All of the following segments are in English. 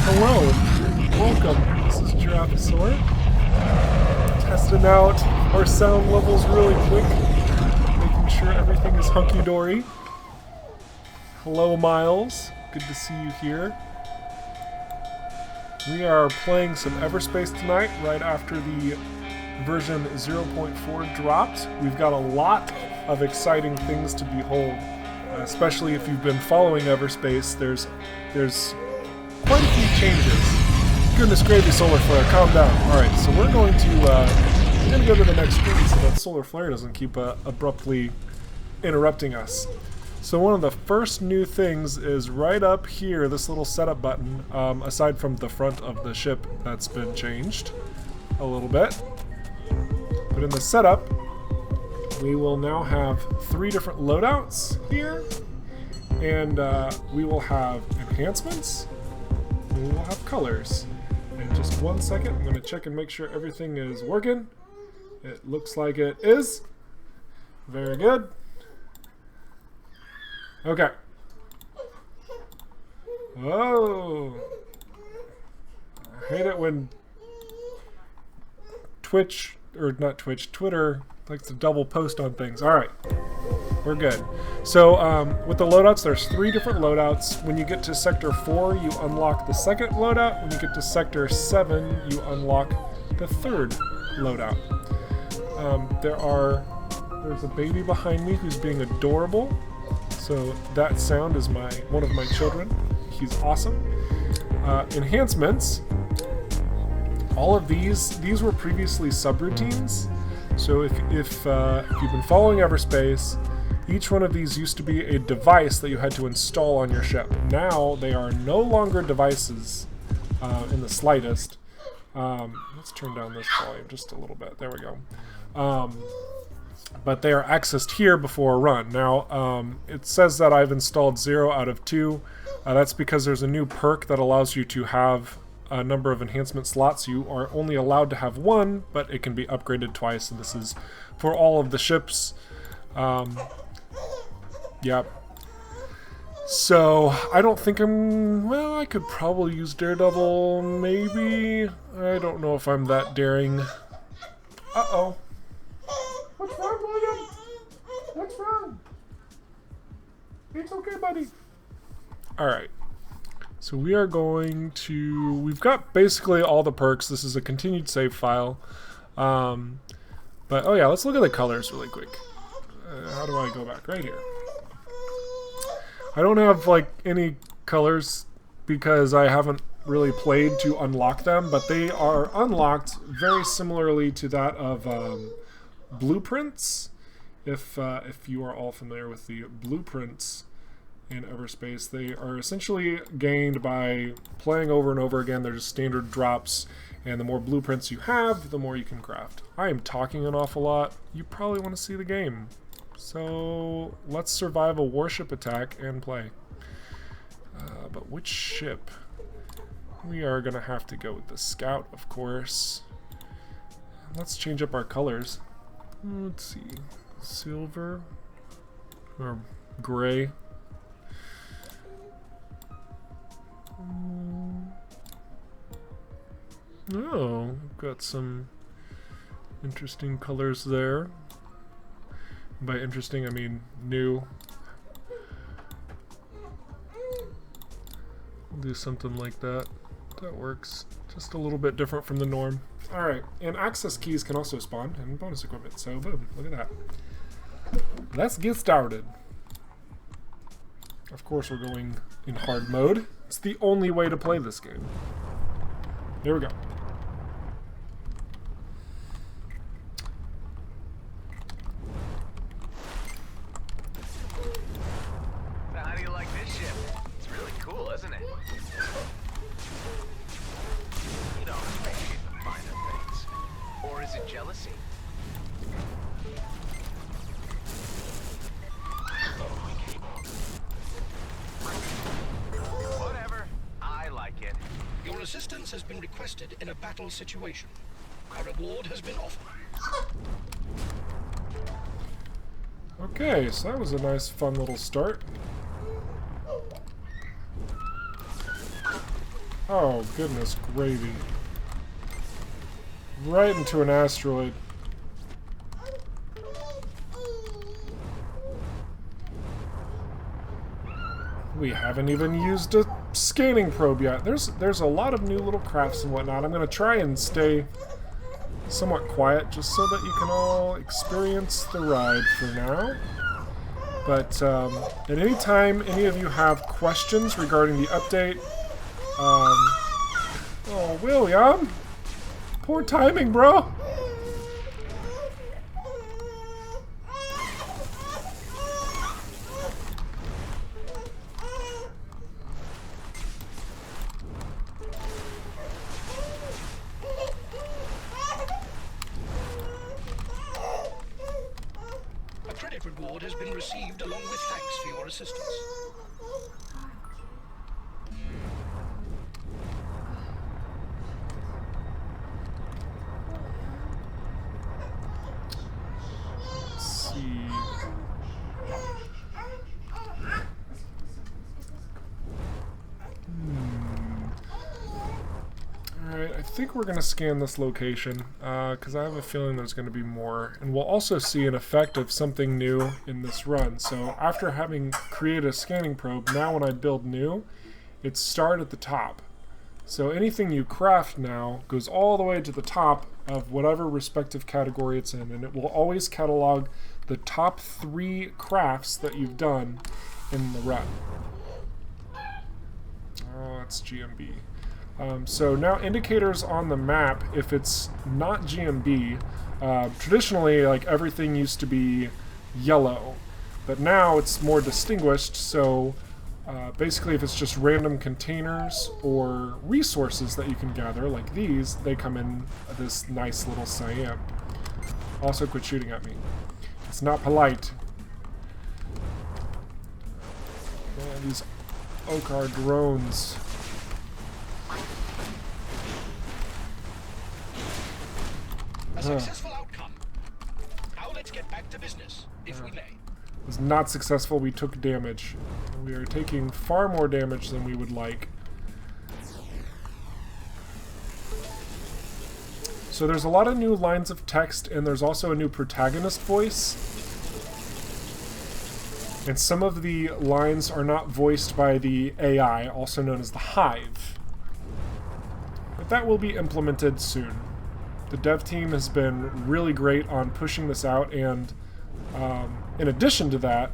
Hello, welcome. This is Giraffasaur. Testing out our sound levels really quick, making sure everything is hunky-dory. Hello, Miles. Good to see you here. We are playing some Everspace tonight, right after the version 0.4 dropped. We've got a lot of exciting things to behold, especially if you've been following Everspace. There's quite a few changes. Goodness gravy, solar flare, calm down. Alright, so we're going to go to the next screen so that solar flare doesn't keep abruptly interrupting us. So one of the first new things is right up here, this little setup button, aside from the front of the ship that's been changed a little bit. But in the setup, we will now have 3 different loadouts here, and we will have enhancements, and we will have colors. In just 1 second, I'm going to check and make sure everything is working. It looks like it is. Very good. Okay. Whoa. I hate it when Twitter likes to double post on things. Alright. We're good. So, with the loadouts, there's 3 different loadouts. When you get to Sector 4, you unlock the second loadout. When you get to Sector 7, you unlock the third loadout. There's a baby behind me who's being adorable. So that sound is one of my children. He's awesome. Enhancements. All of these were previously subroutines. So if you've been following Everspace, each one of these used to be a device that you had to install on your ship. Now they are no longer devices in the slightest. Let's turn down this volume just a little bit. There we go. But they are accessed here before a run. Now, it says that I've installed 0 out of 2. That's because there's a new perk that allows you to have a number of enhancement slots. You are only allowed to have 1, but it can be upgraded twice, and this is for all of the ships. Yep. So, I don't think well, I could probably use Daredevil, maybe. I don't know if I'm that daring. Uh-oh. What's wrong, William? What's wrong? It's okay, buddy. Alright. So we are going to... We've got basically all the perks. This is a continued save file. But, oh yeah, let's look at the colors really quick. How do I go back? Right here. I don't have, like, any colors because I haven't really played to unlock them, but they are unlocked very similarly to that of blueprints. If you are all familiar with the blueprints in Everspace, they are essentially gained by playing over and over again. They're just standard drops, and the more blueprints you have, the more you can craft. I am talking an awful lot. You probably want to see the game. So let's survive a warship attack and play. But which ship? We are going to have to go with the Scout, of course. Let's change up our colors. Let's see. Silver or gray. Oh, we've got some interesting colors there. By interesting, I mean new. We'll do something like that. That works. Just a little bit different from the norm. Alright, and access keys can also spawn and bonus equipment, so boom, look at that. Let's get started. Of course we're going in hard mode. It's the only way to play this game. There we go. How do you like this ship? It's really cool, isn't it? You don't appreciate the finer things. Or is it jealousy? Whatever. I like it. Your assistance has been requested in a battle situation. A reward has been offered. Okay, so that was a nice, fun little start. Oh, goodness gravy. Right into an asteroid. We haven't even used a scanning probe yet. There's a lot of new little crafts and whatnot. I'm going to try and stay somewhat quiet just so that you can all experience the ride for now. But at any time any of you have questions regarding the update, oh, William! Poor timing, bro! A credit reward has been received along with thanks for your assistance. Let's see. Alright, I think we're going to scan this location, because I have a feeling there's going to be more. And we'll also see an effect of something new in this run. So after having created a scanning probe, now when I build new, it's start at the top. So anything you craft now goes all the way to the top of whatever respective category it's in, and it will always catalog the top 3 crafts that you've done in the run. Oh, that's GMB. So now indicators on the map, if it's not GMB, traditionally like everything used to be yellow, but now it's more distinguished, so basically if it's just random containers or resources that you can gather, like these, they come in this nice little cyan. Also quit shooting at me. It's not polite. Man, these Okar drones. A successful outcome. Now let's get back to business, if we may. It was not successful. We took damage. We are taking far more damage than we would like. So there's a lot of new lines of text, and there's also a new protagonist voice. And some of the lines are not voiced by the AI, also known as the Hive. But that will be implemented soon. The dev team has been really great on pushing this out, and in addition to that,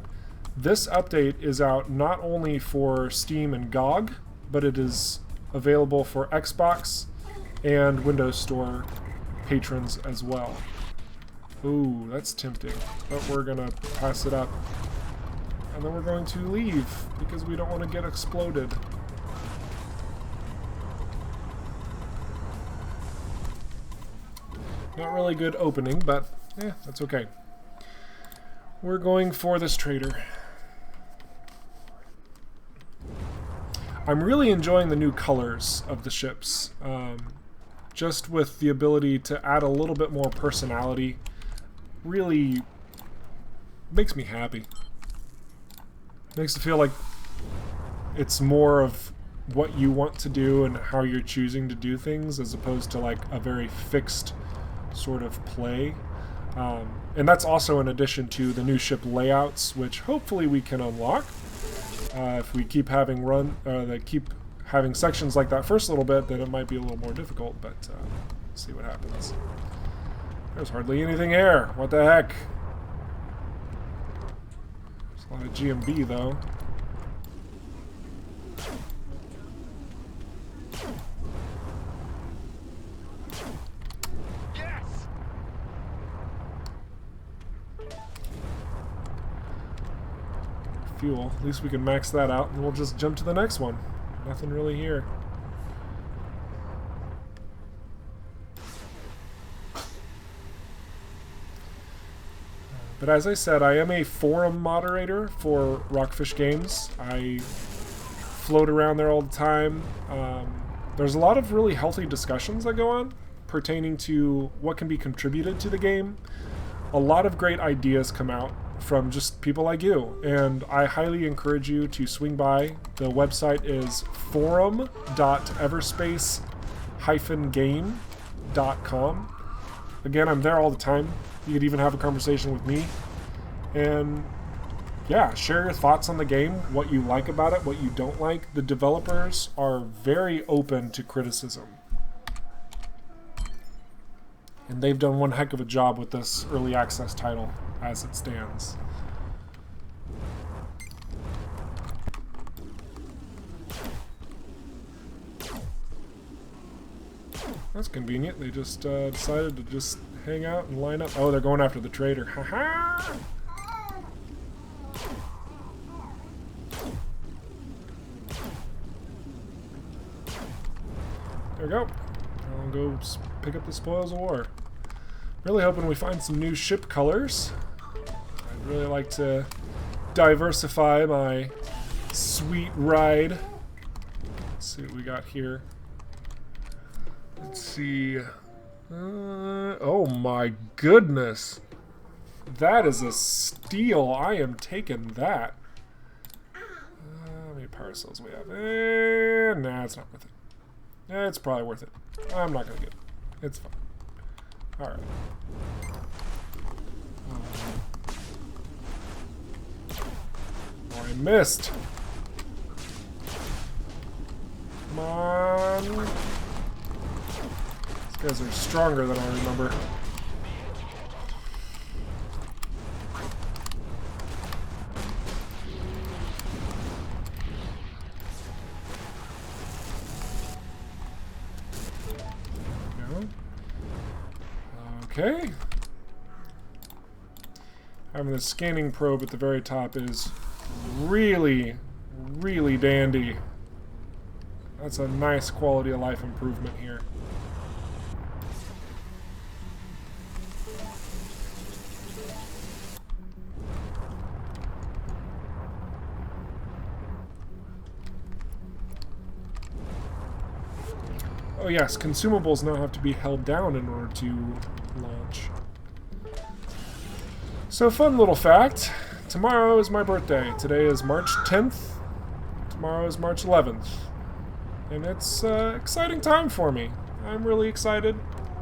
this update is out not only for Steam and GOG, but it is available for Xbox and Windows Store patrons as well. Ooh, that's tempting, but we're gonna pass it up. And then we're going to leave, because we don't want to get exploded. Not really good opening, but that's okay. We're going for this trader. I'm really enjoying the new colors of the ships. Just with the ability to add a little bit more personality, really makes me happy. Makes it feel like it's more of what you want to do and how you're choosing to do things, as opposed to like a very fixed sort of play. And that's also in addition to the new ship layouts, which hopefully we can unlock if we keep having keep having sections like that first little bit. Then it might be a little more difficult, but see what happens. There's hardly anything here. What the heck? There's a lot of GMB though. Fuel. At least we can max that out, and we'll just jump to the next one. Nothing really here. But as I said, I am a forum moderator for ROCKFISH Games. I float around there all the time. There's a lot of really healthy discussions that go on pertaining to what can be contributed to the game. A lot of great ideas come out from just people like you. And I highly encourage you to swing by. The website is forum.everspace-game.com. Again, I'm there all the time. You could even have a conversation with me. And yeah, share your thoughts on the game, what you like about it, what you don't like. The developers are very open to criticism. And they've done one heck of a job with this early access title as it stands. That's convenient. They just decided to just hang out and line up. Oh, they're going after the trader. Haha! There we go. I'll go pick up the spoils of war. Really hoping we find some new ship colors. I'd really like to diversify my sweet ride. Let's see what we got here. Let's see. Oh my goodness. That is a steal. I am taking that. How many power cells we have? Nah, it's not worth it. It's probably worth it. I'm not going to get it. It's fine. Alright. Oh, I missed. Come on. These guys are stronger than I remember. Okay. Having the scanning probe at the very top is really, really dandy. That's a nice quality of life improvement here. Oh yes, consumables now have to be held down in order to launch. So, fun little fact. Tomorrow is my birthday. Today is March 10th. Tomorrow is March 11th. And it's an exciting time for me. I'm really excited.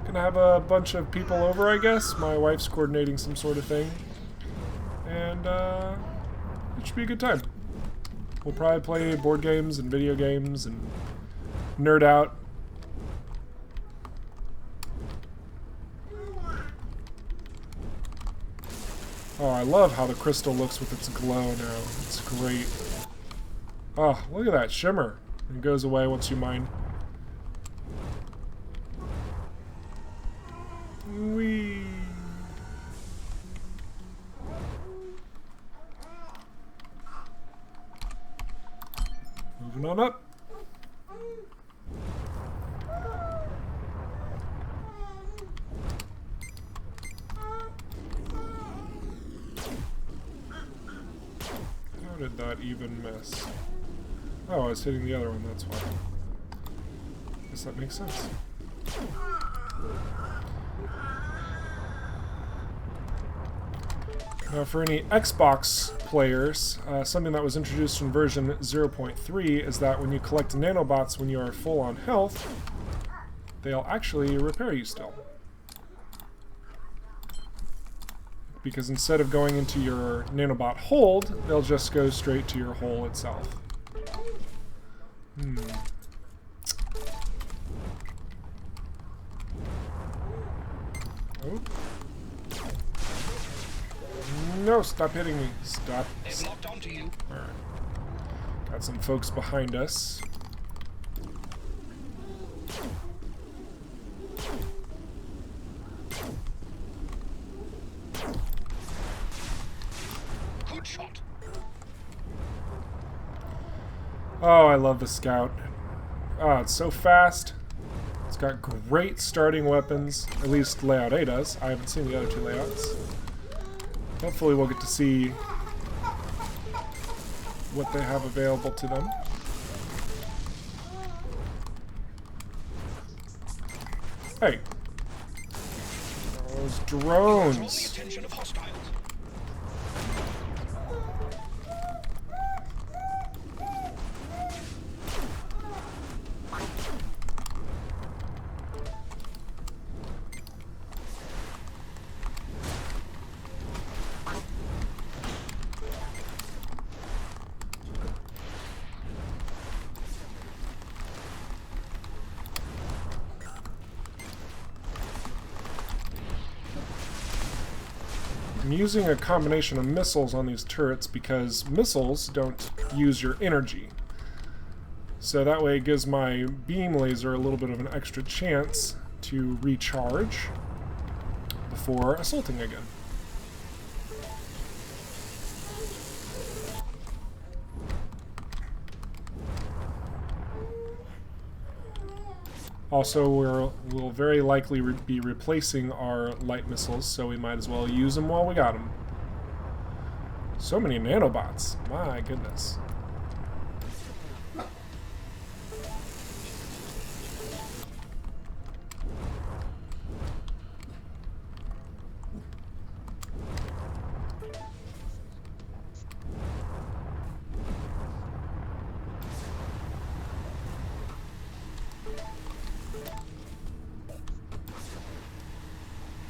Gonna have a bunch of people over, I guess. My wife's coordinating some sort of thing. And it should be a good time. We'll probably play board games and video games and nerd out. Oh, I love how the crystal looks with its glow now. It's great. Oh, look at that shimmer. It goes away once you mine. Whee! Moving on up. How did that even miss? Oh, I was hitting the other one, that's why. Guess that makes sense. Now for any Xbox players, something that was introduced in version 0.3 is that when you collect nanobots when you are full on health, they'll actually repair you still. Because instead of going into your nanobot hold, they'll just go straight to your hole itself. Oh. No, stop hitting me. Stop. They've locked onto you. Alright. Got some folks behind us. Good shot. Oh, I love the Scout. Oh, it's so fast. It's got great starting weapons. At least layout A does. I haven't seen the other two layouts. Hopefully we'll get to see what they have available to them. Hey. Those drones. Control the attention of hostiles. I'm using a combination of missiles on these turrets because missiles don't use your energy. So that way it gives my beam laser a little bit of an extra chance to recharge before assaulting again. Also, we'll very likely be replacing our light missiles, so we might as well use them while we got them. So many nanobots. My goodness.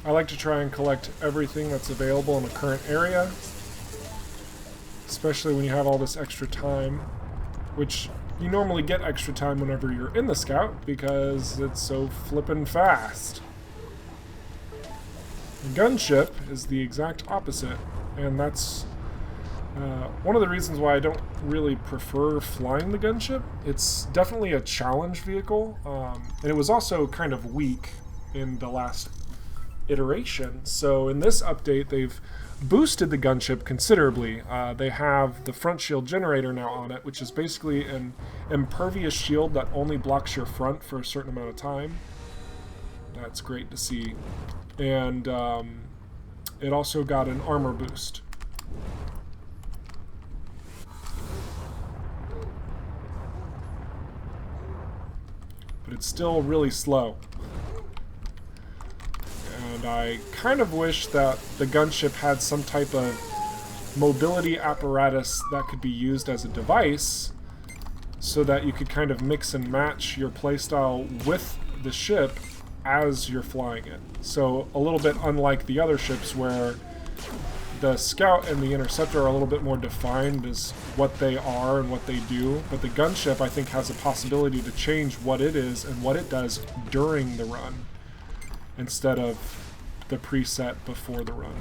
I like to try and collect everything that's available in the current area, especially when you have all this extra time, which you normally get extra time whenever you're in the scout because it's so flippin' fast. The gunship is the exact opposite, and that's one of the reasons why I don't really prefer flying the gunship. It's definitely a challenge vehicle, and it was also kind of weak in the last iteration. So in this update, they've boosted the gunship considerably. They have the front shield generator now on it, which is basically an impervious shield that only blocks your front for a certain amount of time. That's great to see. And it also got an armor boost. But it's still really slow. And I kind of wish that the gunship had some type of mobility apparatus that could be used as a device so that you could kind of mix and match your playstyle with the ship as you're flying it. So a little bit unlike the other ships where the Scout and the Interceptor are a little bit more defined as what they are and what they do, but the gunship I think has a possibility to change what it is and what it does during the run instead of the preset before the run.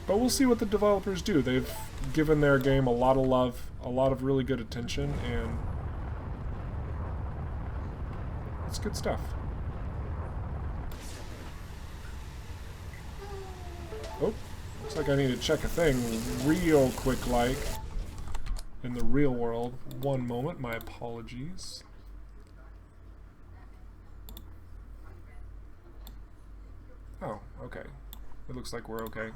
But we'll see what the developers do. They've given their game a lot of love, a lot of really good attention, and it's good stuff. Oh, looks like I need to check a thing real quick like in the real world. One moment, my apologies. Oh, okay. It looks like we're okay.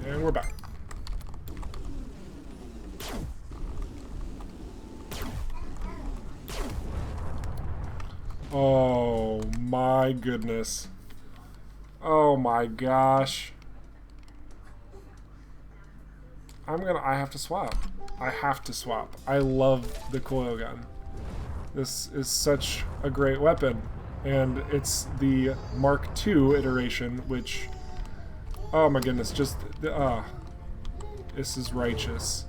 And we're back. Oh my goodness. Oh my gosh. I have to swap. I have to swap. I love the coil gun. This is such a great weapon. And it's the Mark II iteration, which, oh my goodness, just, this is righteous.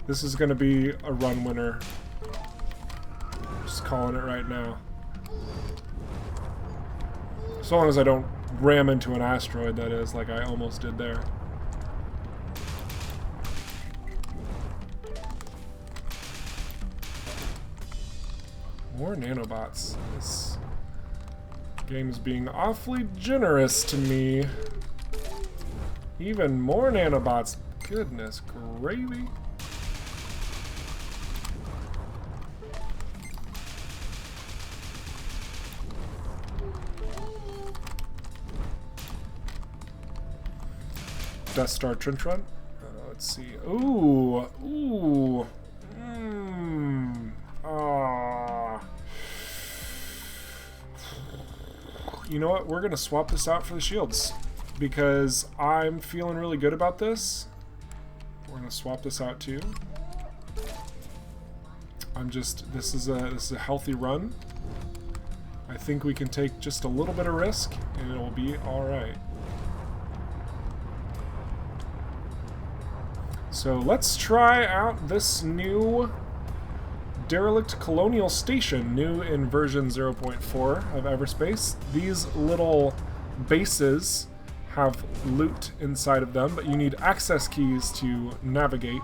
This is going to be a run winner. Just calling it right now. As long as I don't ram into an asteroid, that is, like I almost did there. More nanobots. This game is being awfully generous to me. Even more nanobots. Goodness gravy. Death Star Trench Run. Let's see. Ooh. Ooh. You know what? We're going to swap this out for the shields because I'm feeling really good about this. We're going to swap this out too. This is a healthy run. I think we can take just a little bit of risk and it'll be all right. So let's try out this new derelict colonial station, new in version 0.4 of Everspace. These little bases have loot inside of them, but you need access keys to navigate.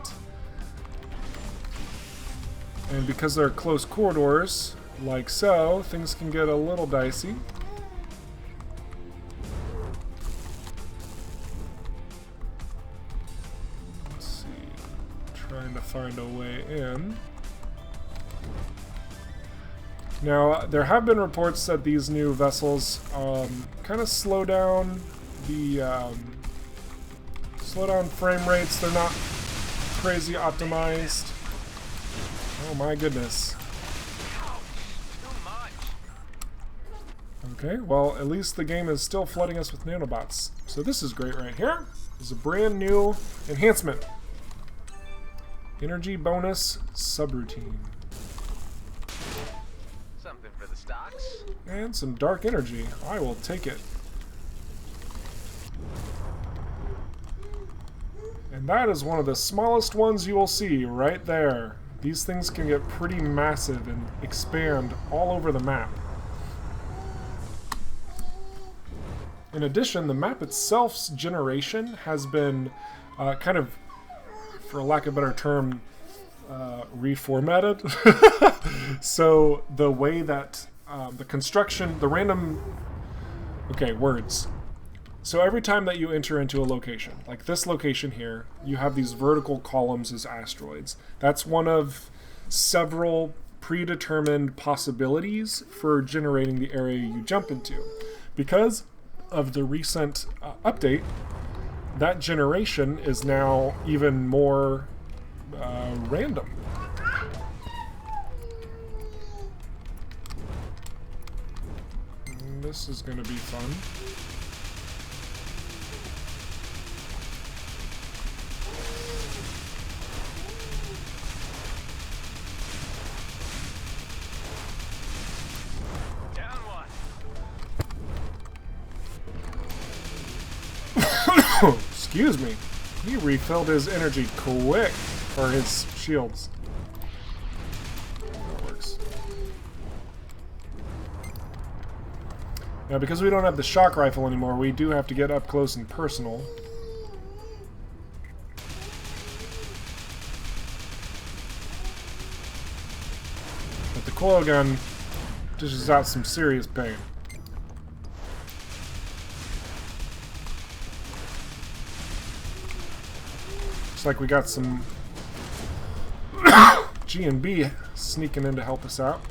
And because they're close corridors, like so, things can get a little dicey. Let's see. Trying to find a way in. Now, there have been reports that these new vessels kind of slow down the frame rates. They're not crazy optimized. Oh my goodness. Okay, well, at least the game is still flooding us with nanobots. So this is great right here. This is a brand new enhancement. Energy bonus subroutine. Something for the stocks. And some dark energy. I will take it. And that is one of the smallest ones you will see right there. These things can get pretty massive and expand all over the map. In addition, the map itself's generation has been kind of, for lack of a better term, reformatted. So the way that the construction, the random... Okay, words. So every time that you enter into a location, like this location here, you have these vertical columns as asteroids. That's one of several predetermined possibilities for generating the area you jump into. Because of the recent update, that generation is now even more random. And this is going to be fun. Excuse me. He refilled his energy quick. Or his shields. That works. Now, because we don't have the shock rifle anymore, we do have to get up close and personal. But the coil gun dishes out some serious pain. Looks like we got some G&B sneaking in to help us out.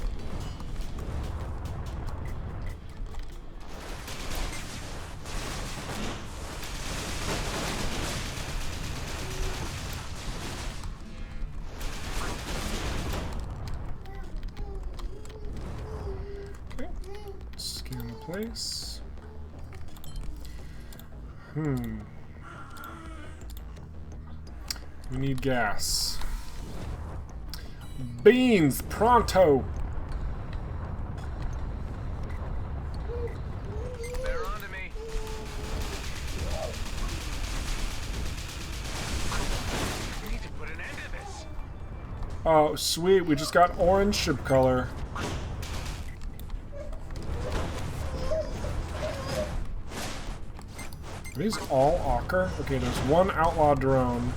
Okay, scan the place. We need gas. Beans, pronto! They're onto me. We need to put an end to this. Oh, sweet, we just got orange ship color. Are these all Ocker? Okay, there's one outlaw drone,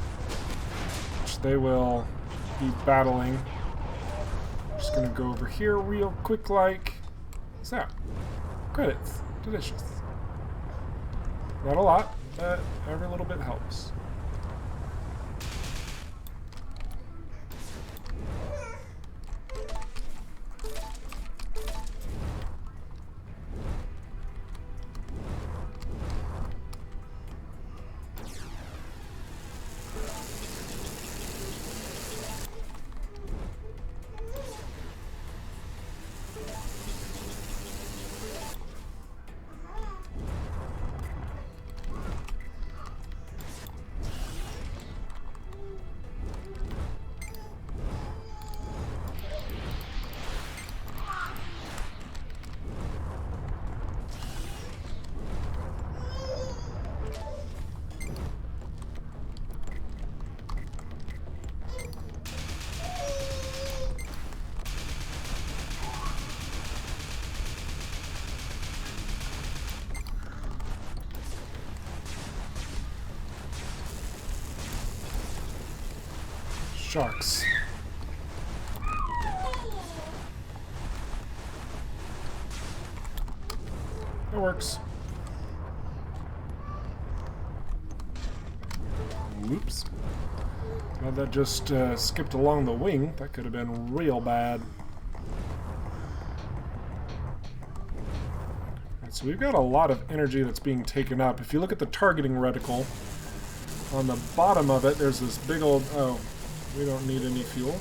which they will be battling. Just gonna go over here real quick like. What's that? Credits. Delicious. Not a lot, but every little bit helps. sharks. That works. Whoops. Now that just skipped along the wing. That could have been real bad. Right, so we've got a lot of energy that's being taken up. If you look at the targeting reticle, on the bottom of it, there's this big old... Oh, we don't need any fuel.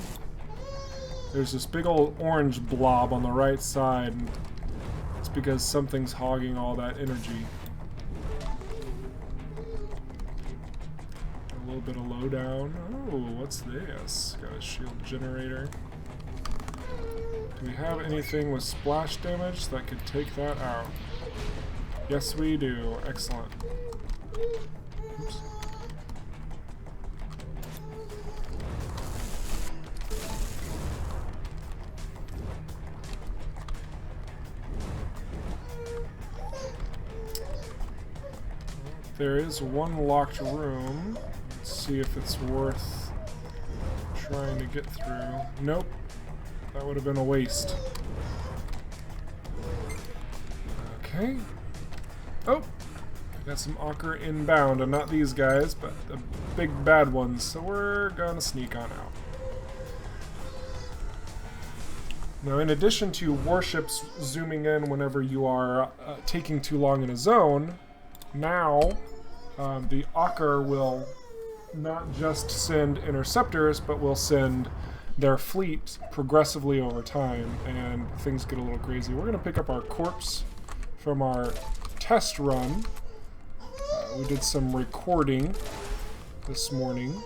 There's this big old orange blob on the right side. And it's because something's hogging all that energy. A little bit of lowdown. Oh, what's this? Got a shield generator. Do we have anything with splash damage that could take that out? Yes, we do. Excellent. Oops. There is one locked room. Let's see if it's worth trying to get through. Nope. That would have been a waste. Okay. Oh! I got some ochre inbound, and not these guys, but the big bad ones. So we're gonna sneak on out. Now, in addition to warships zooming in whenever you are taking too long in a zone, now the ochre will not just send interceptors, but will send their fleet progressively over time, and things get a little crazy. We're going to pick up our corpse from our test run. We did some recording this morning.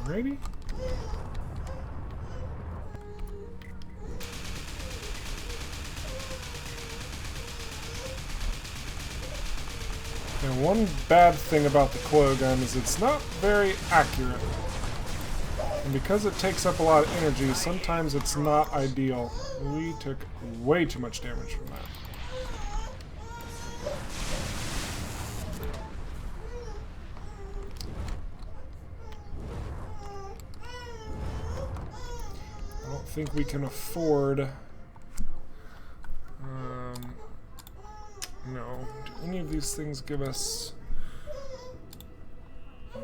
Alrighty. And one bad thing about the coil gun is it's not very accurate. And because it takes up a lot of energy, sometimes it's not ideal. We took way too much damage from that. I don't think we can afford... no. Do any of these things give us...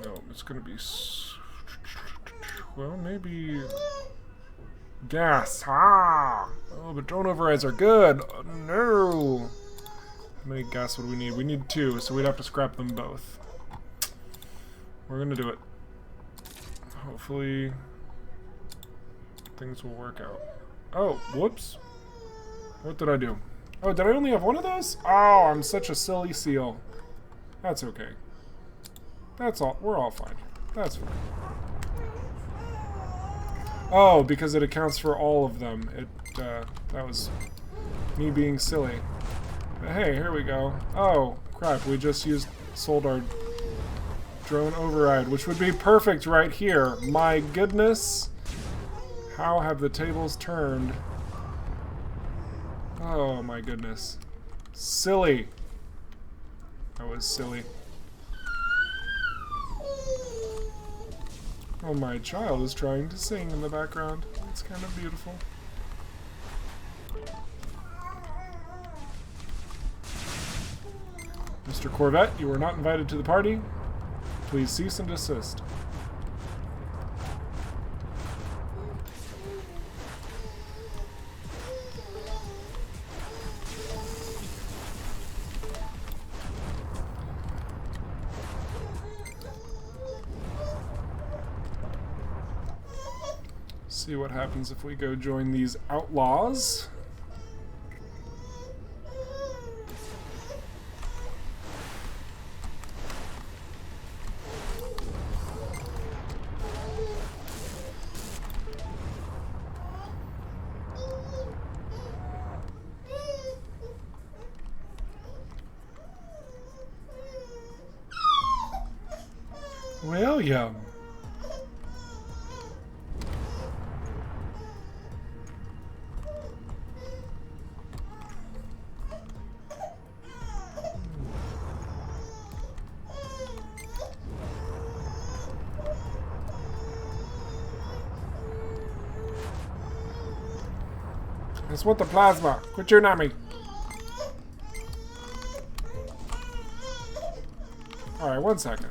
No, it's going to be... Well, maybe... Gas. Ah! Oh, but drone overrides are good. Oh, no! How many gas would we need? We need 2, so we'd have to scrap them both. We're going to do it. Hopefully... things will work out. Oh, whoops. What did I do? Oh, did I only have one of those? Oh, I'm such a silly seal. That's okay. That's all. We're all fine. That's fine. Oh, because it accounts for all of them. That was me being silly. But hey, here we go. Oh, crap. We just sold our drone override, which would be perfect right here. My goodness. How have the tables turned? Oh my goodness. Silly. That was silly. Oh, my child is trying to sing in the background. It's kind of beautiful. Mr. Corvette, you were not invited to the party. Please cease and desist. See what happens if we go join these outlaws. William. That's what the plasma. Quit shooting at me. Alright, 1 second.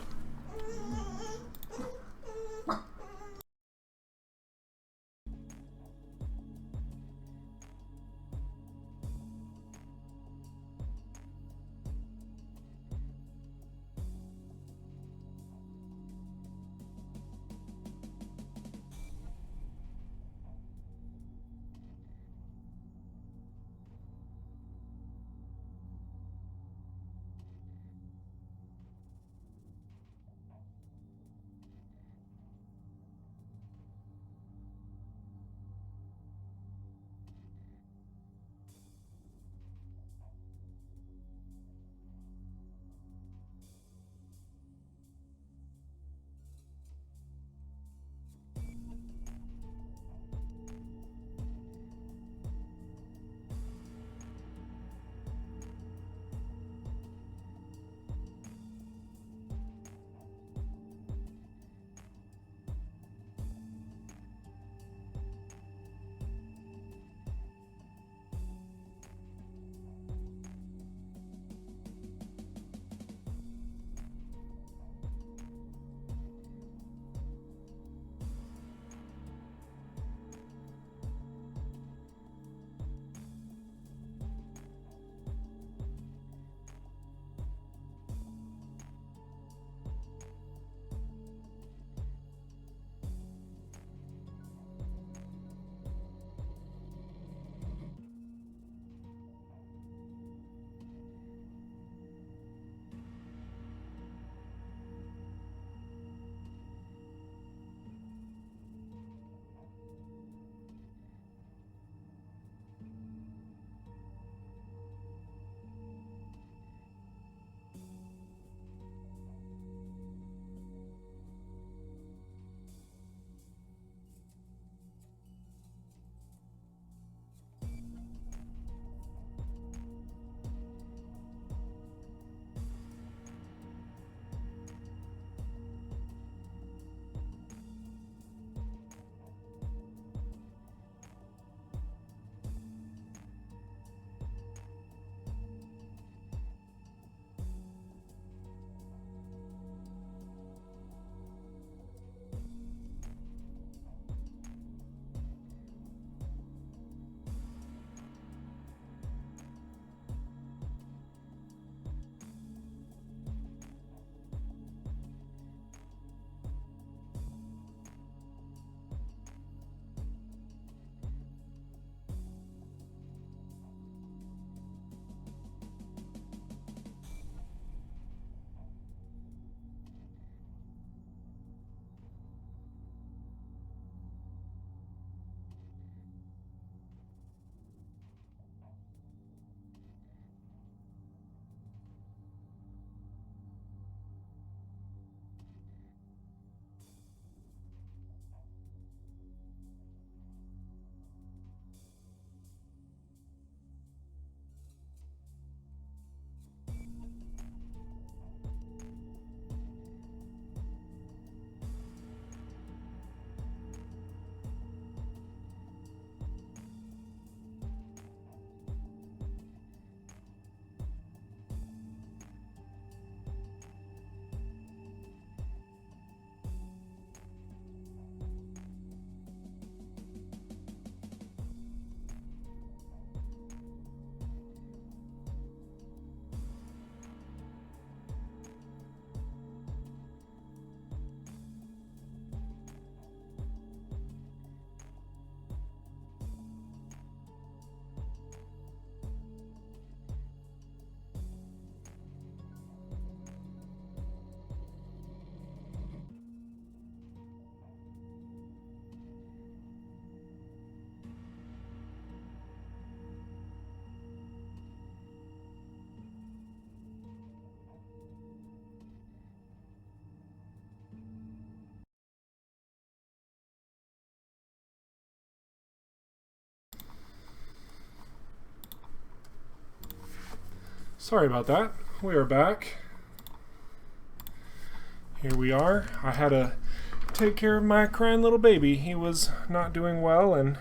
Sorry about that. We are back. Here we are. I had to take care of my crying little baby. He was not doing well, and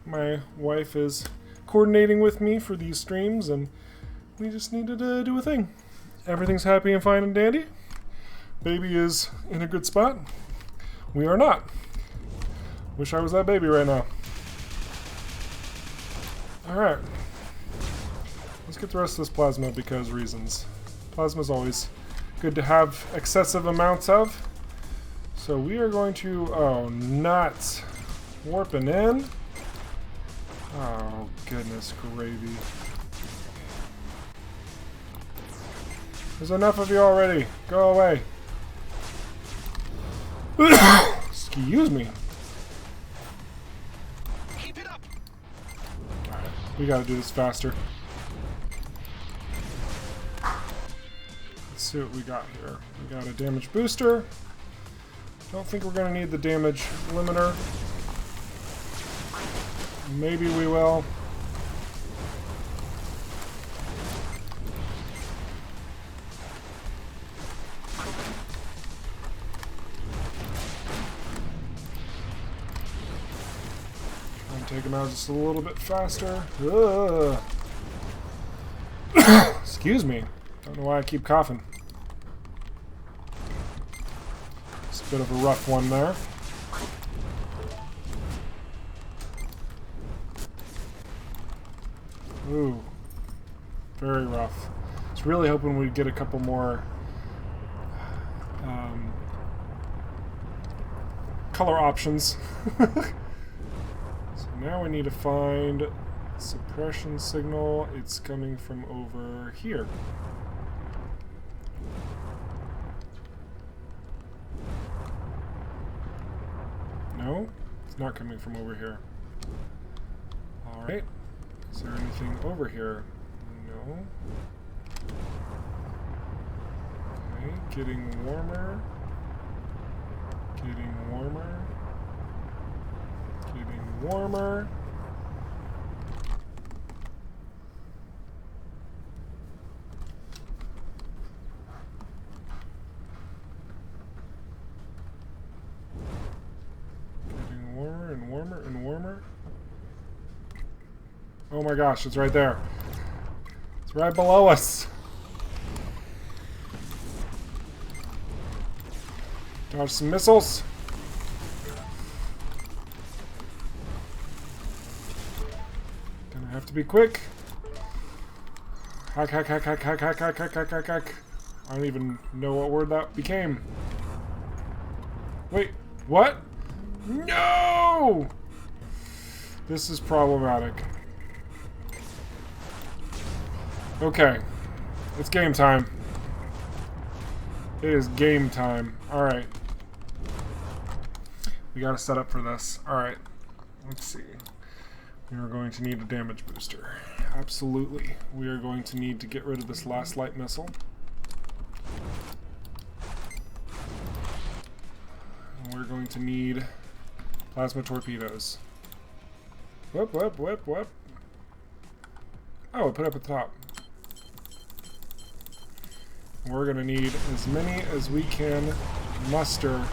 my wife is coordinating with me for these streams, and we just needed to do a thing. Everything's happy and fine and dandy. Baby is in a good spot. We are not. Wish I was that baby right now. Alright. Let's get the rest of this plasma because reasons. Plasma's always good to have excessive amounts of. So we are going to... Oh, nuts. Warping in. Oh, goodness gravy. There's enough of you already. Go away. Excuse me. Keep it up. Alright, we gotta do this faster. Let's see what we got here. We got a damage booster. Don't think we're gonna need the damage limiter. Maybe we will. Try and take him out just a little bit faster. Ugh. Excuse me. Don't know why I keep coughing. It's a bit of a rough one there. Ooh. Very rough. I was really hoping we'd get a couple more color options. So now we need to find suppression signal. It's coming from over here. No, it's not coming from over here. Alright. Is there anything over here? No. Okay, getting warmer. Getting warmer. Getting warmer. Getting warmer and warmer and warmer. Oh my gosh, it's right there. It's right below us. Dodge some missiles. Gonna have to be quick. Hack, hack, hack, hack, hack, hack, hack, hack, hack, hack, hack. I don't even know what word that became. Wait, what? No! This is problematic. Okay. It's game time. It is game time. Alright. We gotta set up for this. Alright. Let's see. We are going to need a damage booster. Absolutely. We are going to need to get rid of this last light missile. And we're going to need plasma torpedoes. Whoop, whoop, whoop, whoop. Oh, put it up at the top. We're going to need as many as we can muster.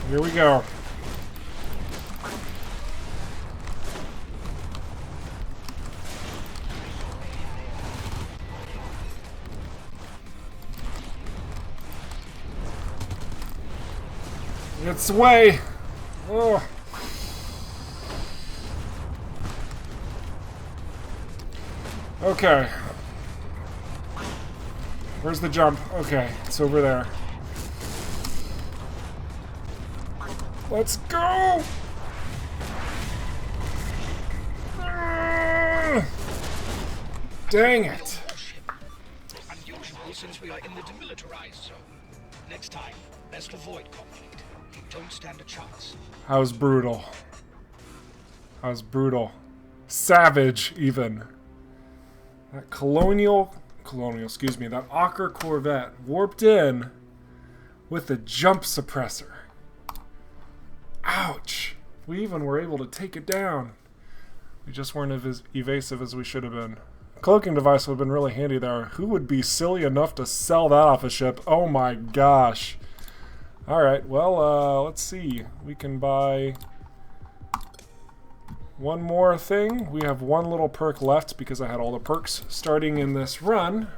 Here we go. It's away. Oh. Okay. Where's the jump? Okay, it's over there. Let's go! Dang it. Unusual since we are in the demilitarized zone. Next time, best avoid conflict. You don't stand a chance. I was brutal. I was brutal. Savage, even. That excuse me, that Ocker Corvette warped in with the jump suppressor. Ouch. We even were able to take it down. We just weren't as evasive as we should have been. Cloaking device would have been really handy there. Who would be silly enough to sell that off a ship? Oh my gosh. Alright, well, let's see. We can buy one more thing. We have one little perk left because I had all the perks starting in this run.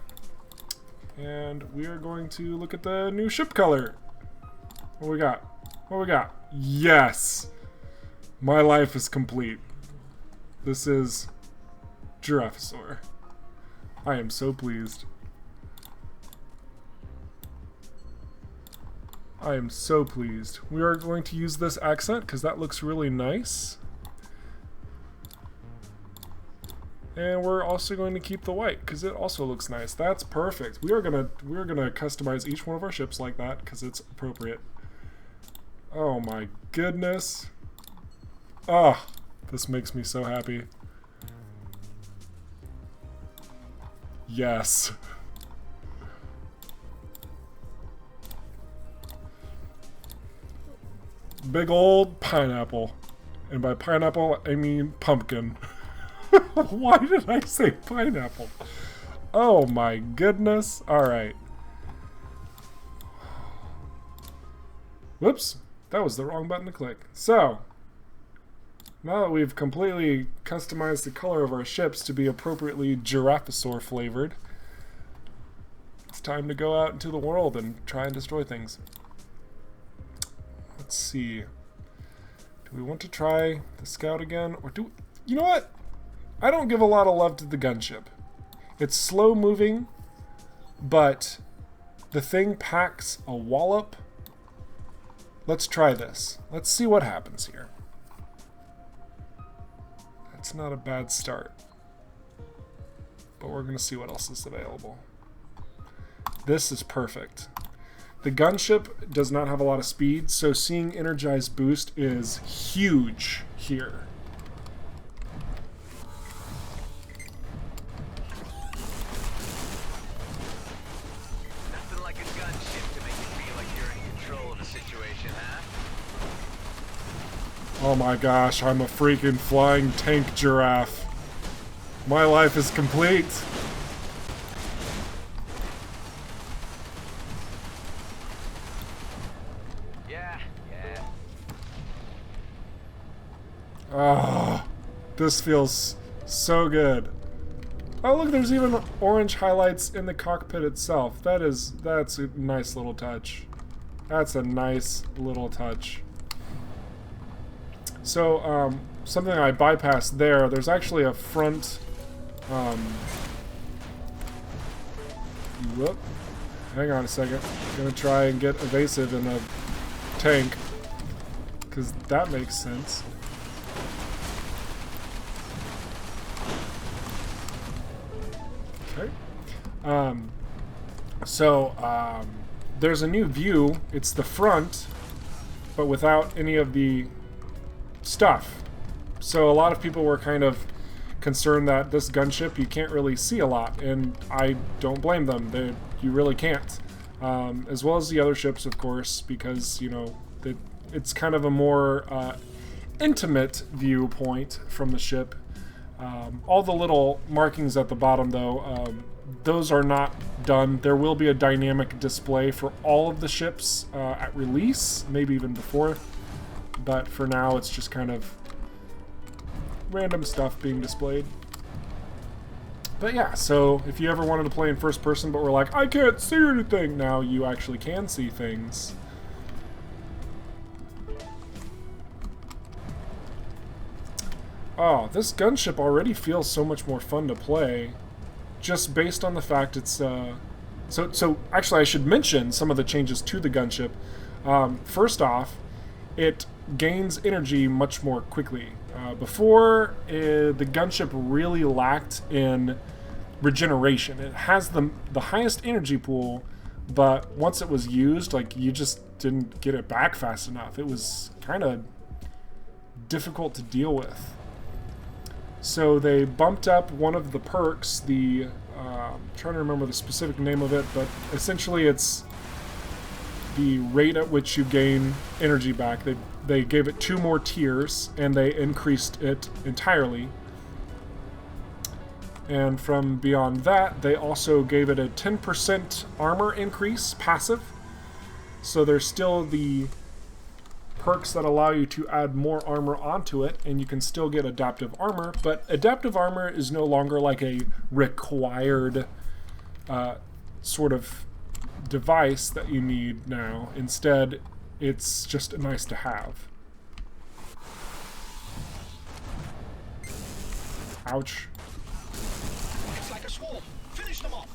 And we are going to look at the new ship color. What we got? What we got? Yes! My life is complete. This is Giraffasaur. I am so pleased. I am so pleased. We are going to use this accent because that looks really nice. And we're also going to keep the white because it also looks nice. That's perfect. We're gonna customize each one of our ships like that because it's appropriate. Oh my goodness. Ah, this makes me so happy. Yes. Big old pineapple. And by pineapple, I mean pumpkin. Why did I say pineapple? Oh my goodness. Alright. Whoops. That was the wrong button to click. So, now that we've completely customized the color of our ships to be appropriately Giraffasaur flavored, it's time to go out into the world and try and destroy things. Let's see. Do we want to try the scout again? Or do we, you know what? I don't give a lot of love to the gunship. It's slow moving, but the thing packs a wallop. Let's try this. Let's see what happens here. That's not a bad start. But we're going to see what else is available. This is perfect. The gunship does not have a lot of speed, so seeing energized boost is huge here. Nothing like a gunship to make you feel like you're in control of the situation, huh? Oh my gosh, I'm a freaking flying tank giraffe. My life is complete. Yeah. Ah, this feels so good. Oh look, there's even orange highlights in the cockpit itself. That's a nice little touch. That's a nice little touch. So, something I bypassed there, there's actually a front, whoop, hang on a second. I'm gonna try and get evasive in a tank, because that makes sense. Okay. There's a new view. It's the front, but without any of the stuff. So a lot of people were kind of concerned that this gunship you can't really see a lot, and I don't blame them. You really can't. As well as the other ships, of course, because, you know, it's kind of a more intimate viewpoint from the ship. All the little markings at the bottom, though, those are not done. There will be a dynamic display for all of the ships at release, maybe even before. But for now, it's just kind of random stuff being displayed. But yeah, so if you ever wanted to play in first person but were like, I can't see anything, now you actually can see things. Oh, this gunship already feels so much more fun to play, just based on the fact it's, So actually I should mention some of the changes to the gunship. First off, it gains energy much more quickly. Before, the gunship really lacked in regeneration. It has the highest energy pool, but once it was used, like, you just didn't get it back fast enough. It was kind of difficult to deal with. So they bumped up one of the perks, I'm trying to remember the specific name of it, but essentially it's the rate at which you gain energy back. They gave it 2 more tiers, and they increased it entirely. And from beyond that, they also gave it a 10% armor increase, passive. So there's still the perks that allow you to add more armor onto it, and you can still get adaptive armor, but adaptive armor is no longer like a required sort of device that you need now. Instead, it's just nice to have. Ouch. It's like a swarm. Finish them off.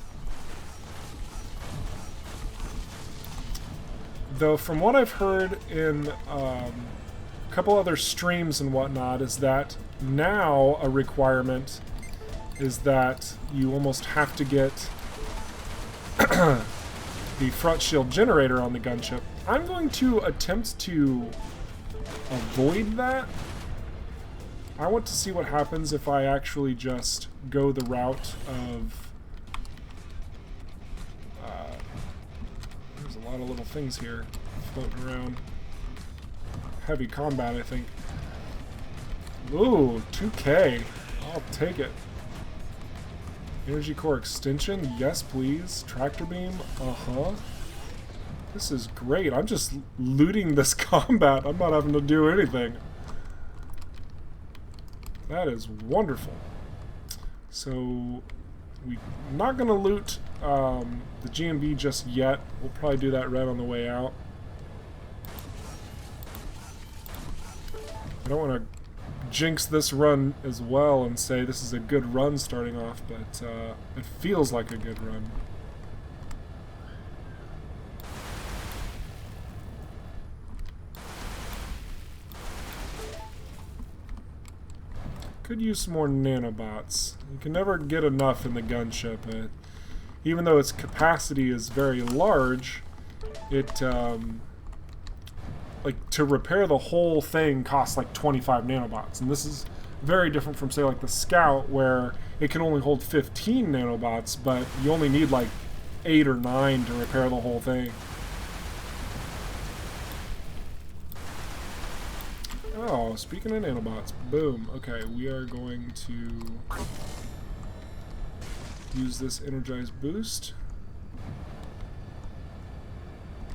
Though from what I've heard in a couple other streams and whatnot, is that now a requirement is that you almost have to get the front shield generator on the gunship. I'm going to attempt to avoid that. I want to see what happens if I actually just go the route of... there's a lot of little things here floating around. Heavy combat, I think. Ooh, 2K. I'll take it. Energy core extension, yes please. Tractor beam, uh-huh. This is great. I'm just looting this combat. I'm not having to do anything. That is wonderful. So, we're not going to loot the GMB just yet. We'll probably do that right on the way out. I don't want to jinx this run as well and say this is a good run starting off, but it feels like a good run. Could use some more nanobots. You can never get enough in the gunship. Even though its capacity is very large, it like to repair the whole thing costs like 25 nanobots, and this is very different from say like the Scout, where it can only hold 15 nanobots, but you only need like 8 or 9 to repair the whole thing. Oh, speaking of nanobots, boom. Okay, we are going to use this energized boost.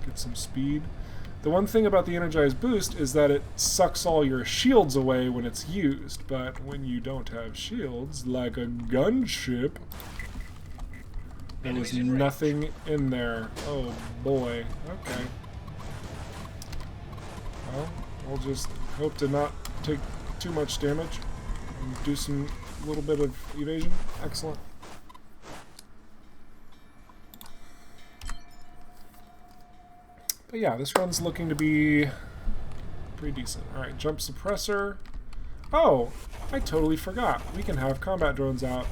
Get some speed. The one thing about the energized boost is that it sucks all your shields away when it's used, but when you don't have shields, like a gunship, there was nothing in there. Oh boy. Okay. Well, we'll just hope to not take too much damage and do some little bit of evasion. Excellent. But yeah, this run's looking to be pretty decent. Alright, jump suppressor. Oh, I totally forgot. We can have combat drones out.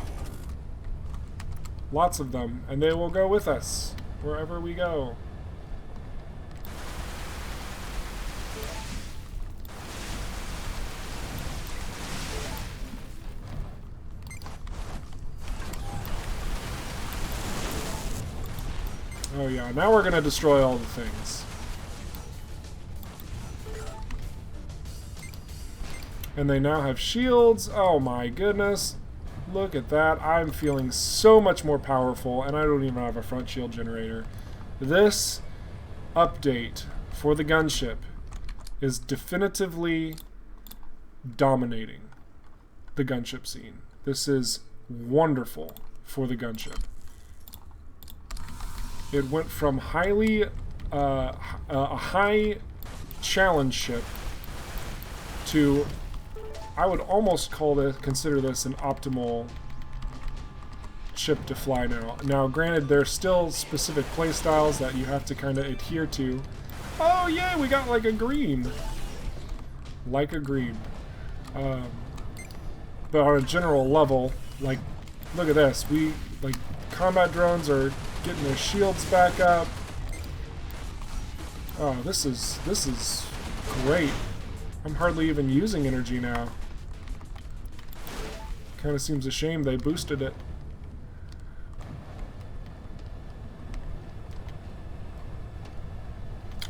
Lots of them, and they will go with us wherever we go. Oh yeah, now we're gonna destroy all the things. And they now have shields. Oh my goodness. Look at that. I'm feeling so much more powerful, and I don't even have a front shield generator. This update for the gunship is definitively dominating the gunship scene. This is wonderful for the gunship. It went from a high challenge ship to, I would almost consider this an optimal ship to fly now. Now, granted, there's still specific playstyles that you have to kind of adhere to. Oh, yay, we got like a green. Like a green. But on a general level, like, look at this. Combat drones are getting their shields back up. Oh, this is great. I'm hardly even using energy now. Kind of seems a shame they boosted it.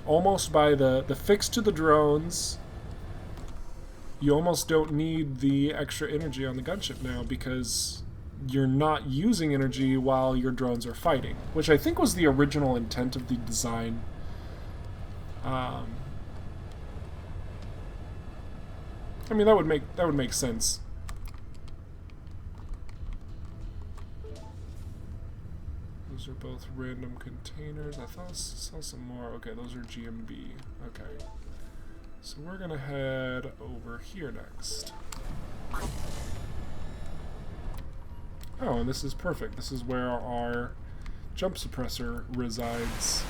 almost by the fix to the drones, you almost don't need the extra energy on the gunship now because you're not using energy while your drones are fighting, which I think was the original intent of the design. I mean, that would make sense. Those are both random containers. I thought I saw some more. Okay, those are GMB. Okay. So we're gonna head over here next. Oh, and this is perfect. This is where our jump suppressor resides.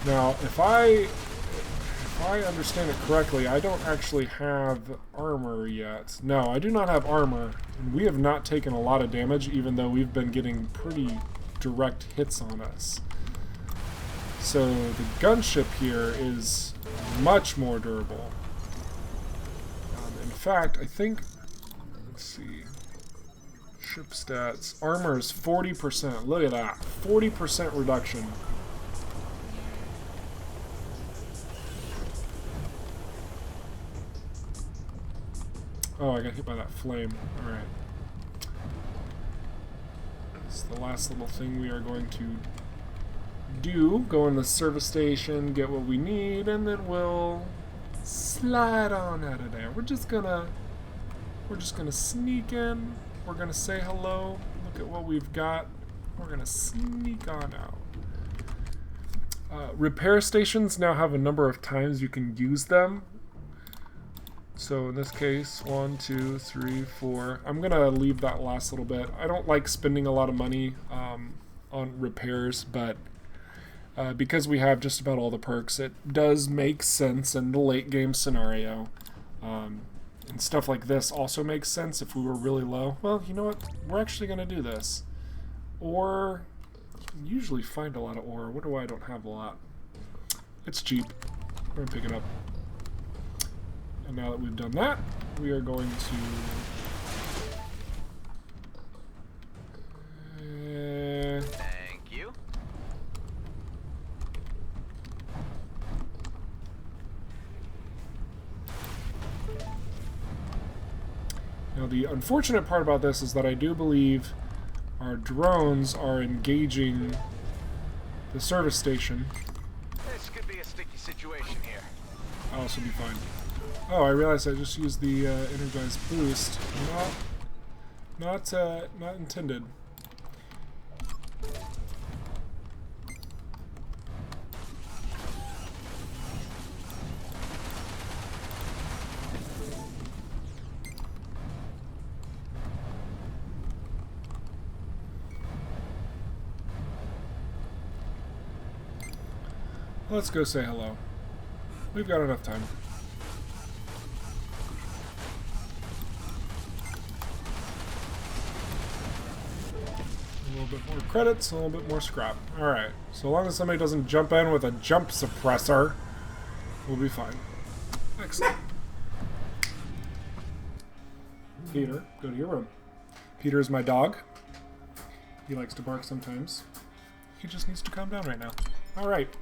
Now, if I understand it correctly, I don't actually have armor yet. No, I do not have armor, and we have not taken a lot of damage, even though we've been getting pretty direct hits on us. So the gunship here is much more durable. In fact, I think, let's see, ship stats, armor is 40%. Look at that, 40% reduction. Oh, I got hit by that flame. Alright. That's the last little thing we are going to do. Go in the service station, get what we need, and then we'll slide on out of there. We're just gonna sneak in. We're gonna say hello. Look at what we've got. We're gonna sneak on out. Repair stations now have a number of times you can use them. So in this case, 1, 2, 3, 4. I'm gonna leave that last little bit. I don't like spending a lot of money on repairs, but because we have just about all the perks, it does make sense in the late game scenario. And stuff like this also makes sense if we were really low. Well, you know what? We're actually gonna do this. Ore, you can usually find a lot of ore. What do I don't have a lot? It's cheap. We're gonna pick it up. And now that we've done that, we are going to Thank you. Now the unfortunate part about this is that I do believe our drones are engaging the service station. This could be a sticky situation here. I'll also be fine. Oh, I realized I just used the energized boost. Not intended. Let's go say hello. We've got enough time. A little bit more credits, a little bit more scrap. Alright, so long as somebody doesn't jump in with a jump suppressor, we'll be fine. Excellent. Peter, go to your room. Peter is my dog. He likes to bark sometimes. He just needs to calm down right now. Alright.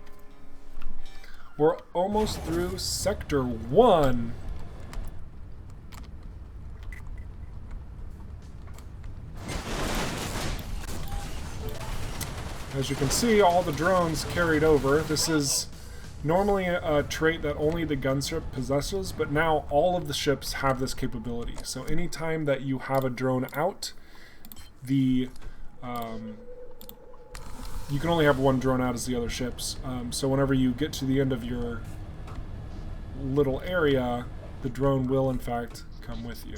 We're almost through Sector 1. As you can see, all the drones carried over. This is normally a trait that only the gunship possesses, but now all of the ships have this capability. So anytime that you have a drone out, you can only have one drone out as the other ships. So whenever you get to the end of your little area, the drone will in fact come with you.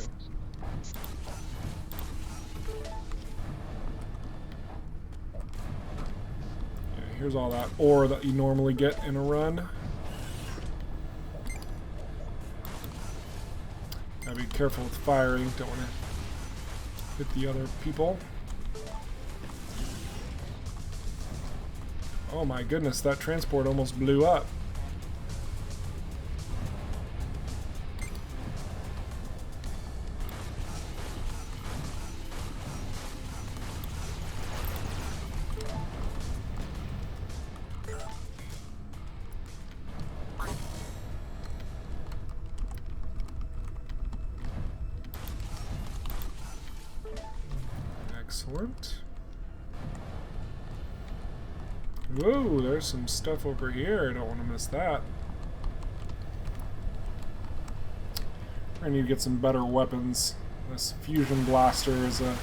Here's all that ore that you normally get in a run. Gotta be careful with firing, don't want to hit the other people. Oh my goodness, that transport almost blew up. Excellent. Whoa, there's some stuff over here. I don't want to miss that. I need to get some better weapons. This fusion blaster is a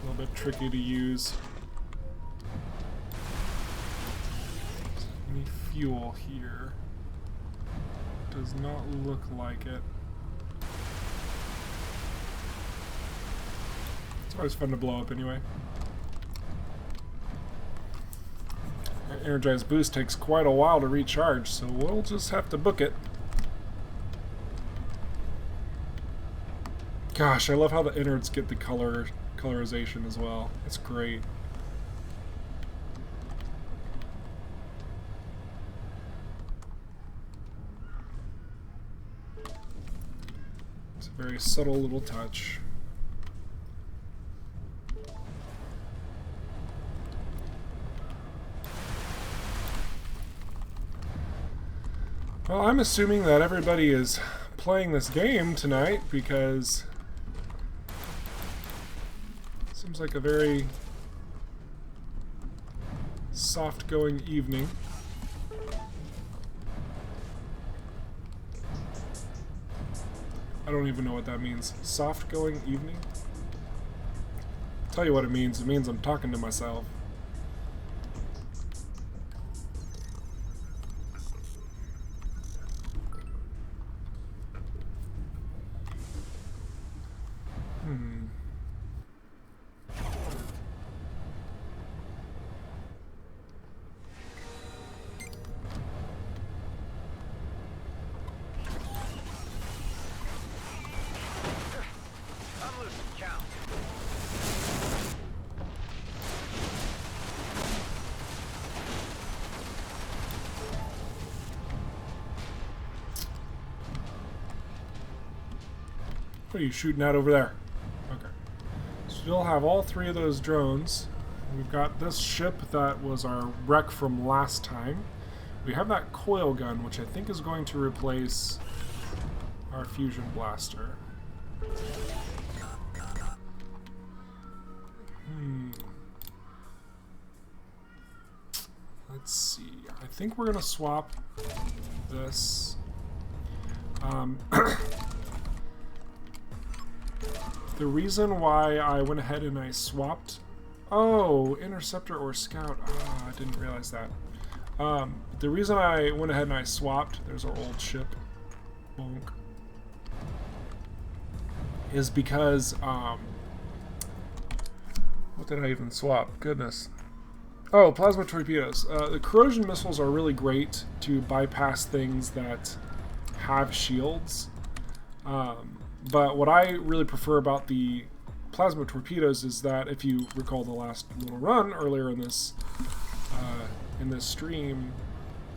little bit tricky to use. Any fuel here? Does not look like it. It's always fun to blow up anyway. Our energized boost takes quite a while to recharge, so we'll just have to book it. Gosh, I love how the innards get the colorization as well. It's great. It's a very subtle little touch. Well, I'm assuming that everybody is playing this game tonight because it seems like a very soft-going evening. I don't even know what that means. Soft-going evening? I'll tell you what it means. It means I'm talking to myself. What are you shooting at over there? Okay. Still have all three of those drones. We've got this ship that was our wreck from last time. We have that coil gun, which I think is going to replace our fusion blaster. Let's see. I think we're going to swap this. The reason why I went ahead and I swapped... Oh, interceptor or scout. Oh, I didn't realize that. The reason I went ahead and I swapped... There's our old ship. Bonk. Is because... what did I even swap? Goodness. Oh, plasma torpedoes. The corrosion missiles are really great to bypass things that have shields. But what I really prefer about the plasma torpedoes is that, if you recall the last little run earlier in this stream,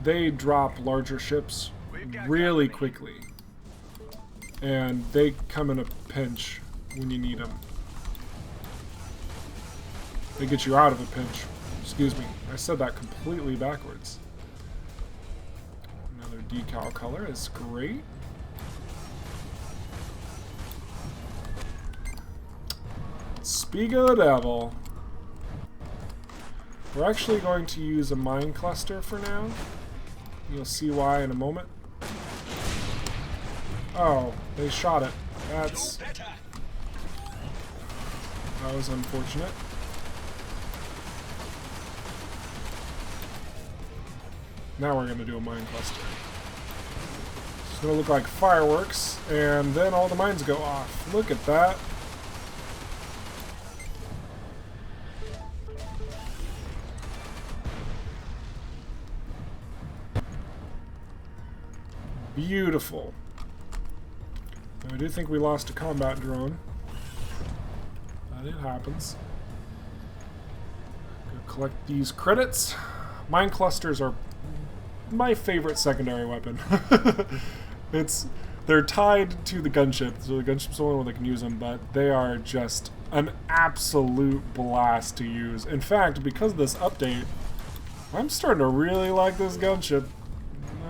they drop larger ships really quickly, and they come in a pinch when you need them. They get you out of a pinch. Excuse me, I said that completely backwards. Another decal color is great. Speak of the devil. We're actually going to use a mine cluster for now. You'll see why in a moment. Oh, they shot it. That was unfortunate. Now we're going to do a mine cluster. It's going to look like fireworks, and then all the mines go off. Look at that. Beautiful. Now, I do think we lost a combat drone. But it happens. Go collect these credits. Mine clusters are my favorite secondary weapon. They're tied to the gunship, so the gunship's the only one that can use them, but they are just an absolute blast to use. In fact, because of this update, I'm starting to really like this gunship.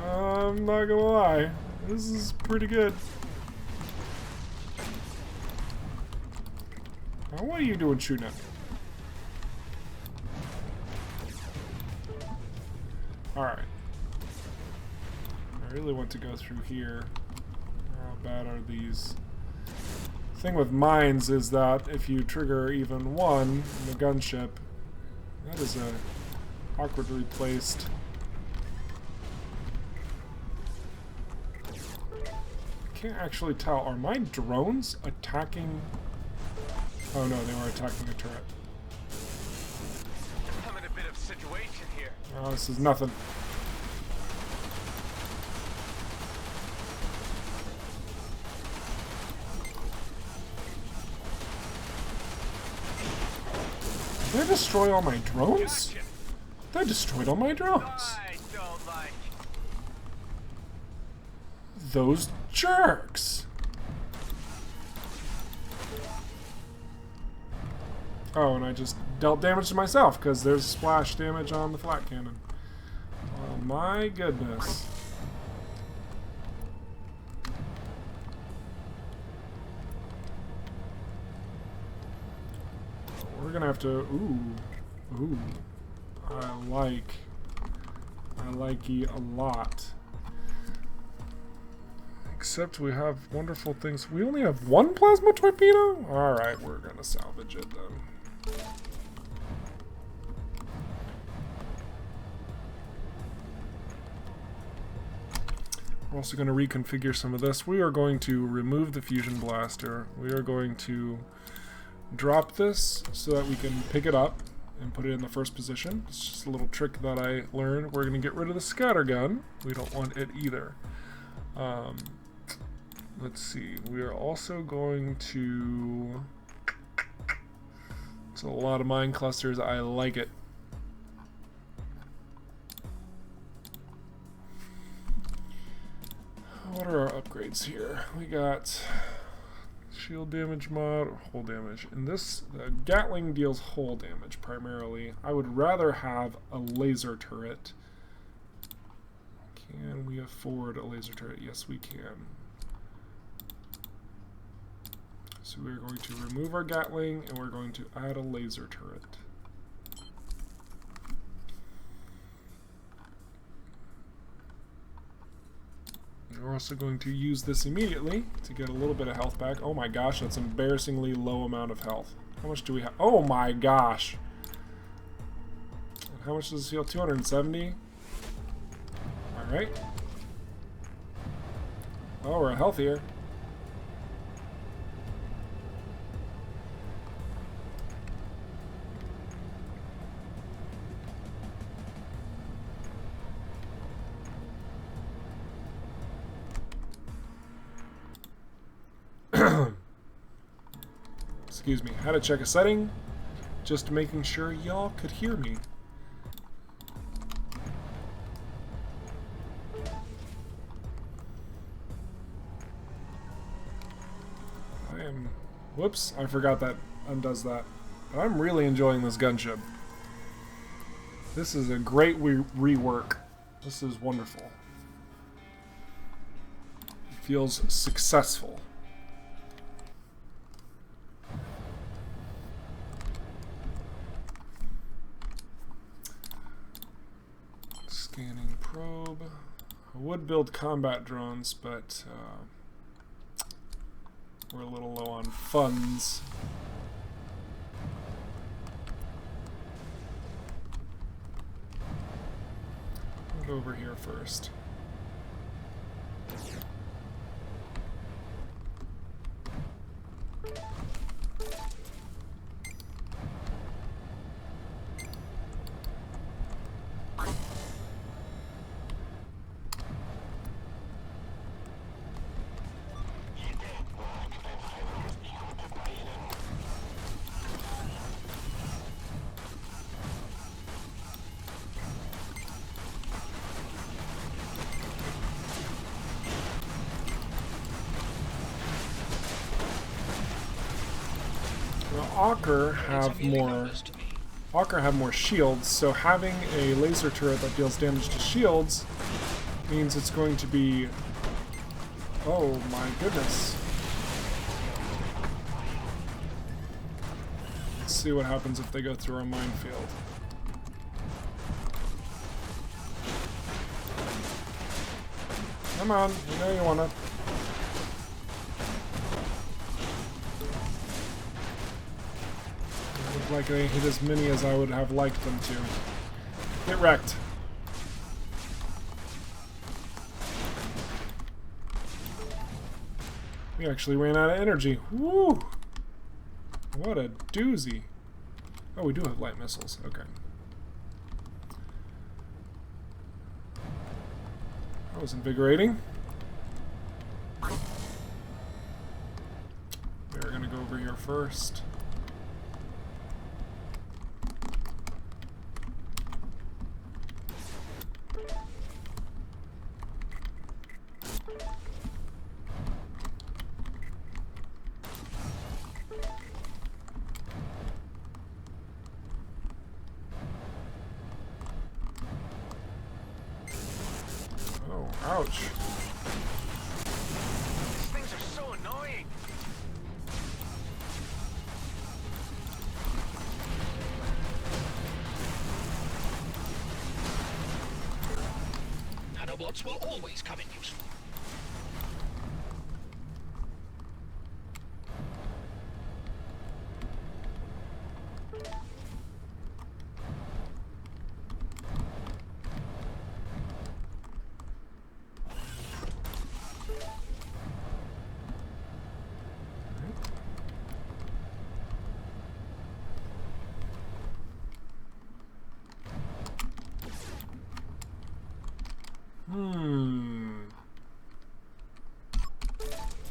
I'm not gonna lie, this is pretty good. Now, what are you doing shooting at me? Alright. I really want to go through here. How bad are these? The thing with mines is that if you trigger even one in the gunship, that is a awkwardly placed. I can't actually tell. Are my drones attacking? Oh no, they were attacking a turret. I'm in a bit of situation here. Oh, this is nothing. Did I destroy all my drones? Gotcha. I destroyed all my drones. I don't like. Those jerks. Oh, and I just dealt damage to myself because there's splash damage on the flat cannon. Oh my goodness. We're gonna have to. Ooh. I likey a lot. Except we have wonderful things. We only have one plasma torpedo? Alright, we're gonna salvage it then. We're also going to reconfigure some of this. We are going to remove the fusion blaster. We are going to drop this so that we can pick it up and put it in the first position. It's just a little trick that I learned. We're going to get rid of the scatter gun. We don't want it either. Let's see. We are also going to... It's a lot of mine clusters. I like it. What are our upgrades here? We got shield damage mod or hull damage. In this, the Gatling deals hull damage primarily. I would rather have a laser turret. Can we afford a laser turret? Yes, we can. So we're going to remove our Gatling and we're going to add a laser turret. We're also going to use this immediately to get a little bit of health back. Oh my gosh, that's an embarrassingly low amount of health. How much do we have? Oh my gosh! And how much does this heal? 270? Alright. Oh, we're healthier. Excuse me, had to check a setting, just making sure y'all could hear me. Whoops, I forgot that undoes that. But I'm really enjoying this gunship. This is a great rework. This is wonderful. It feels successful. Scanning probe. I would build combat drones, but we're a little low on funds. I'll go over here first. Ocker have more shields, so having a laser turret that deals damage to shields means it's going to be... Oh my goodness. see what happens if they go through our minefield. Come on, I know you wanna. Look like they hit as many as I would have liked them to. Get wrecked. We actually ran out of energy. Woo! What a doozy. Oh, we do have light missiles. Okay. That was invigorating. We're gonna go over here first. Ouch. These things are so annoying. Nanobots will always come in useful.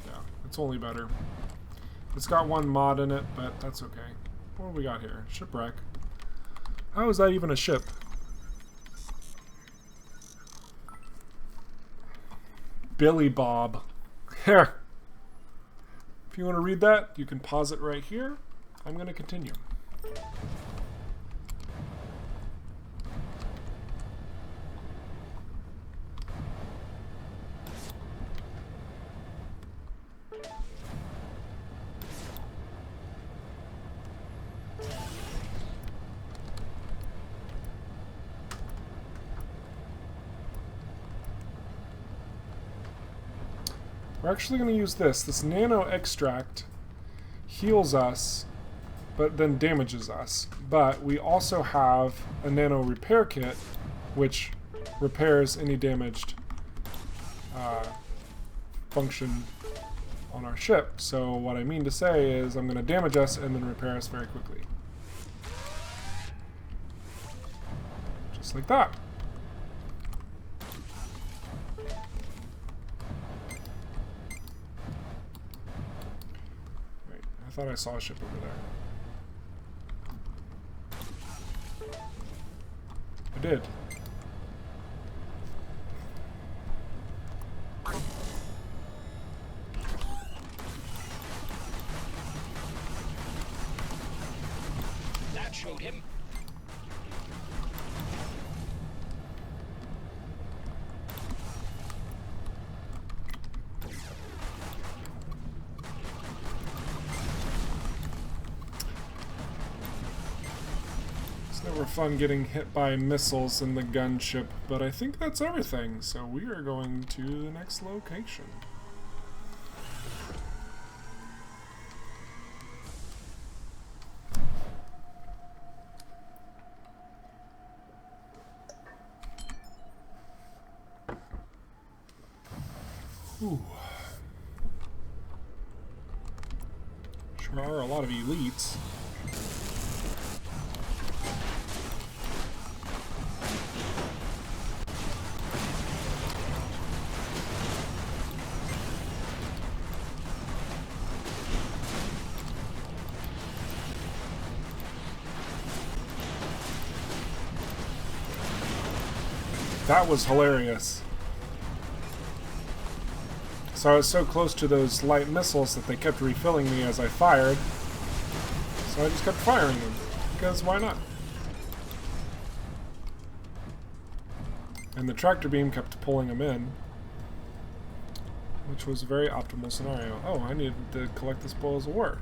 Yeah, it's only better. It's got one mod in it, but that's okay. What do we got here? Shipwreck. How is that even a ship? Billy Bob. Here. If you want to read that, you can pause it right here. I'm going to continue. We're actually going to use this. This nano extract heals us, but then damages us. But we also have a nano repair kit, which repairs any damaged function on our ship. So what I mean to say is I'm going to damage us and then repair us very quickly. Just like that. I thought I saw a ship over there. I did. That showed him. Never fun getting hit by missiles in the gunship, but I think that's everything, so we are going to the next location. Ooh. Sure are a lot of elites. That was hilarious. So I was so close to those light missiles that they kept refilling me as I fired. So I just kept firing them. Because why not? And the tractor beam kept pulling them in. Which was a very optimal scenario. Oh, I needed to collect the spoils of war.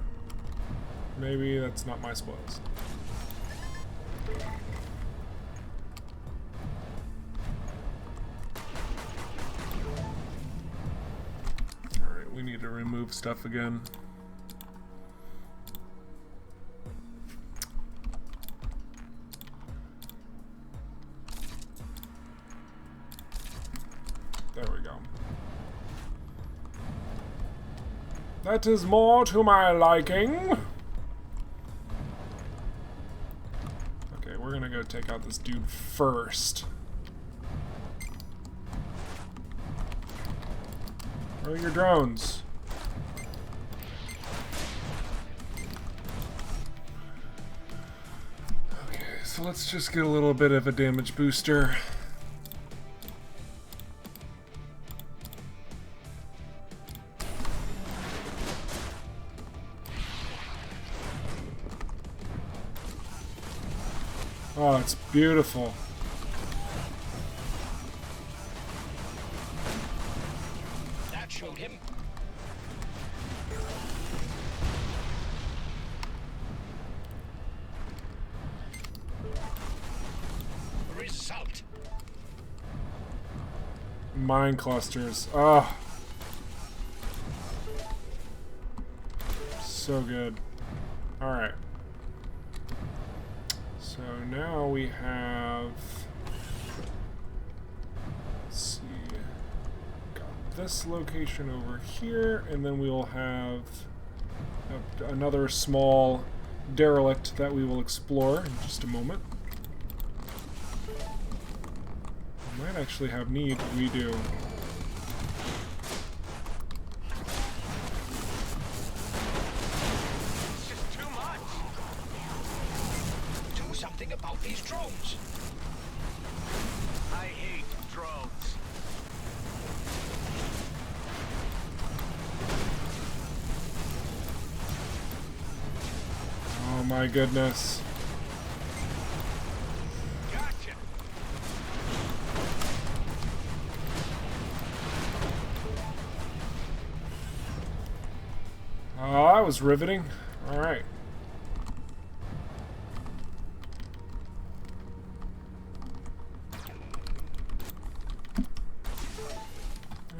maybe that's not my spoils. Alright, we need to remove stuff again. There we go. That is more to my liking. Okay, we're gonna go take out this dude first. Where are your drones? Okay, so let's just get a little bit of a damage booster. Oh, it's beautiful. That showed him. Result. Mine clusters. Oh. So good. Alright. So now we have, let's see, got this location over here, and then we'll have another small derelict that we will explore in just a moment. We might actually have need. We do. Something about these drones. I hate drones. Oh my goodness. Gotcha. Oh, that was riveting. All right.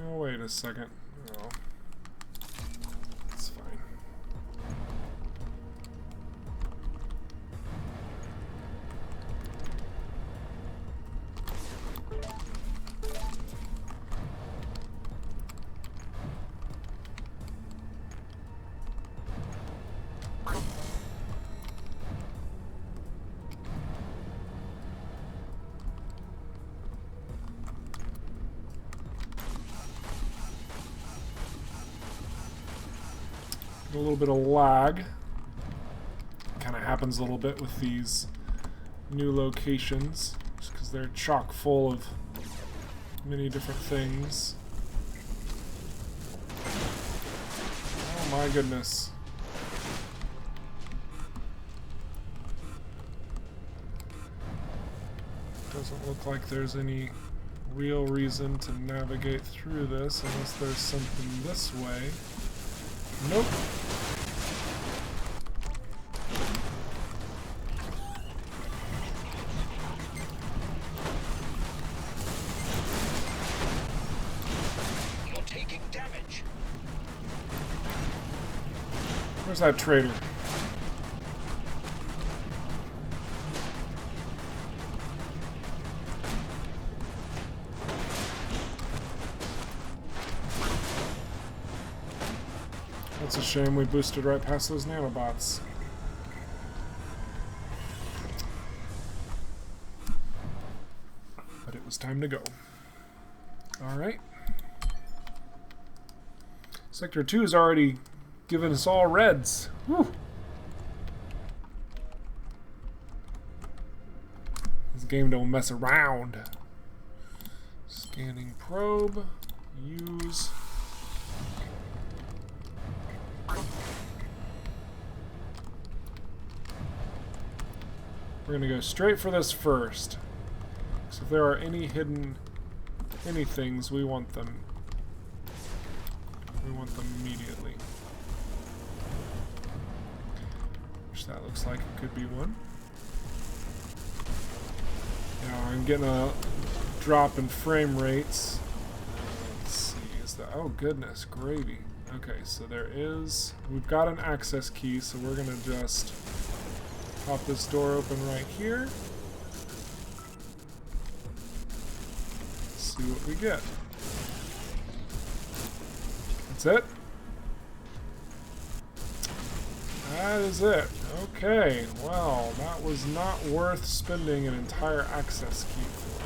Oh, wait a second. Oh. It's fine. A little bit of lag. Kind of happens a little bit with these new locations, just because they're chock full of many different things. Oh my goodness. Doesn't look like there's any real reason to navigate through this unless there's something this way. Nope. You're taking damage. Where's that traitor? That's a shame we boosted right past those nanobots. But it was time to go. Alright. Sector 2 has already given us all reds. Whew. This game don't mess around. Scanning probe. Use. We're going to go straight for this first. So if there are any hidden anythings, we want them. We want them immediately. That looks like it could be one. Now I'm getting a drop in frame rates. Let's see, is that... Oh goodness, gravy. Okay, so we've got an access key, so we're gonna just pop this door open right here. See what we get. That's it? That is it. Okay, well, that was not worth spending an entire access key for.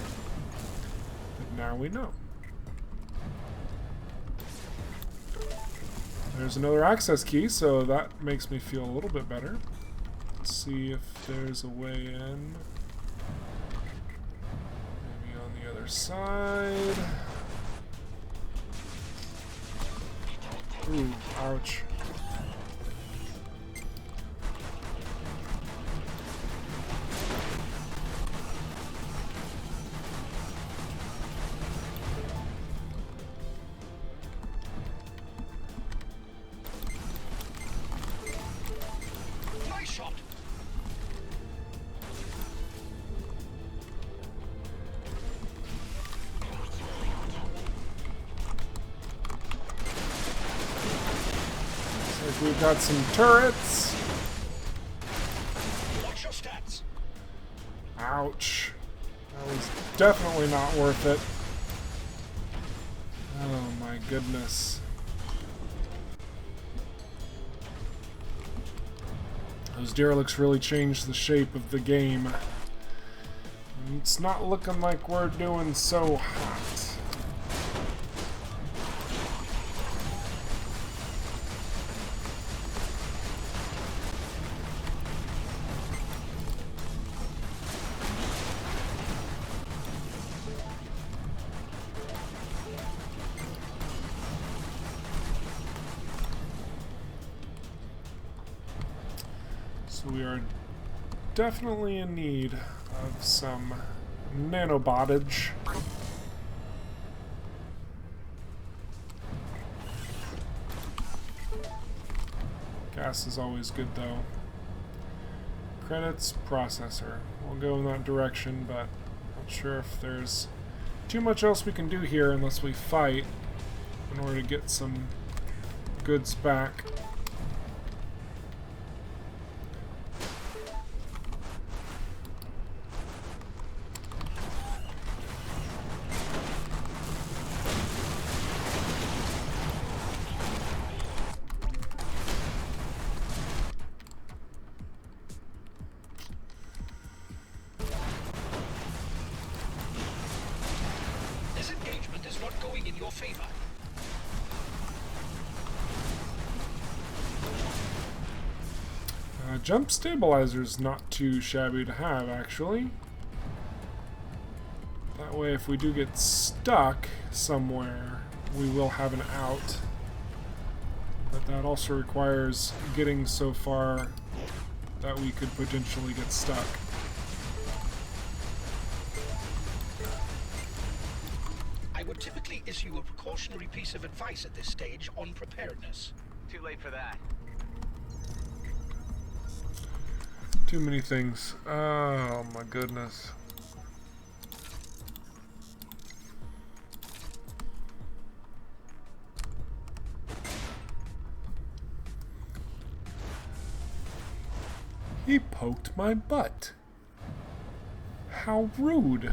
But now we know. There's another access key, so that makes me feel a little bit better. Let's see if there's a way in. Maybe on the other side. Ooh, ouch. We've got some turrets. Watch your stats. Ouch. That was definitely not worth it. Oh my goodness. Those derelicts really changed the shape of the game. And it's not looking like we're doing so hot. So we are definitely in need of some nanobotage. Gas is always good though. Credits, processor. We'll go in that direction, but not sure if there's too much else we can do here unless we fight in order to get some goods back. In your favor. Jump stabilizer's not too shabby to have, actually. That way, if we do get stuck somewhere, we will have an out. But that also requires getting so far that we could potentially get stuck. I would typically issue a precautionary piece of advice at this stage on preparedness. Too late for that. Too many things. Oh my goodness. He poked my butt. How rude.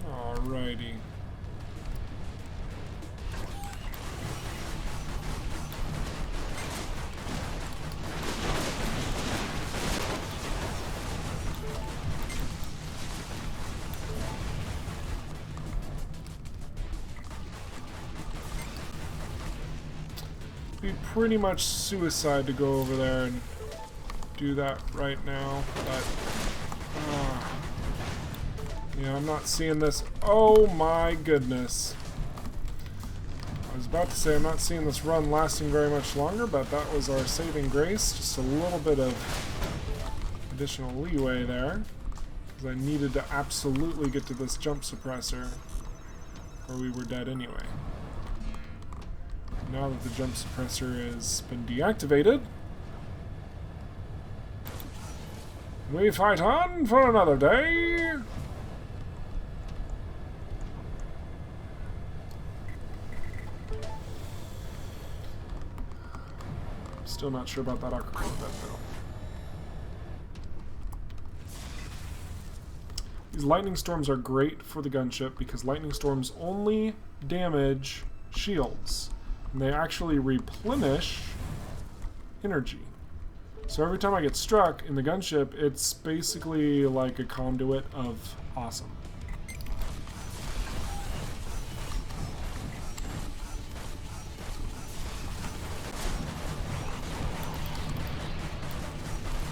Alrighty. Be pretty much suicide to go over there and do that right now, but yeah, I'm not seeing this. Oh my goodness. I was about to say I'm not seeing this run lasting very much longer, but that was our saving grace. Just a little bit of additional leeway there. Because I needed to absolutely get to this jump suppressor, or we were dead anyway. Now that the jump suppressor has been deactivated, we fight on for another day! Still not sure about that aqua bed though. These lightning storms are great for the gunship because lightning storms only damage shields. And they actually replenish energy. So every time I get struck in the gunship, it's basically like a conduit of awesome.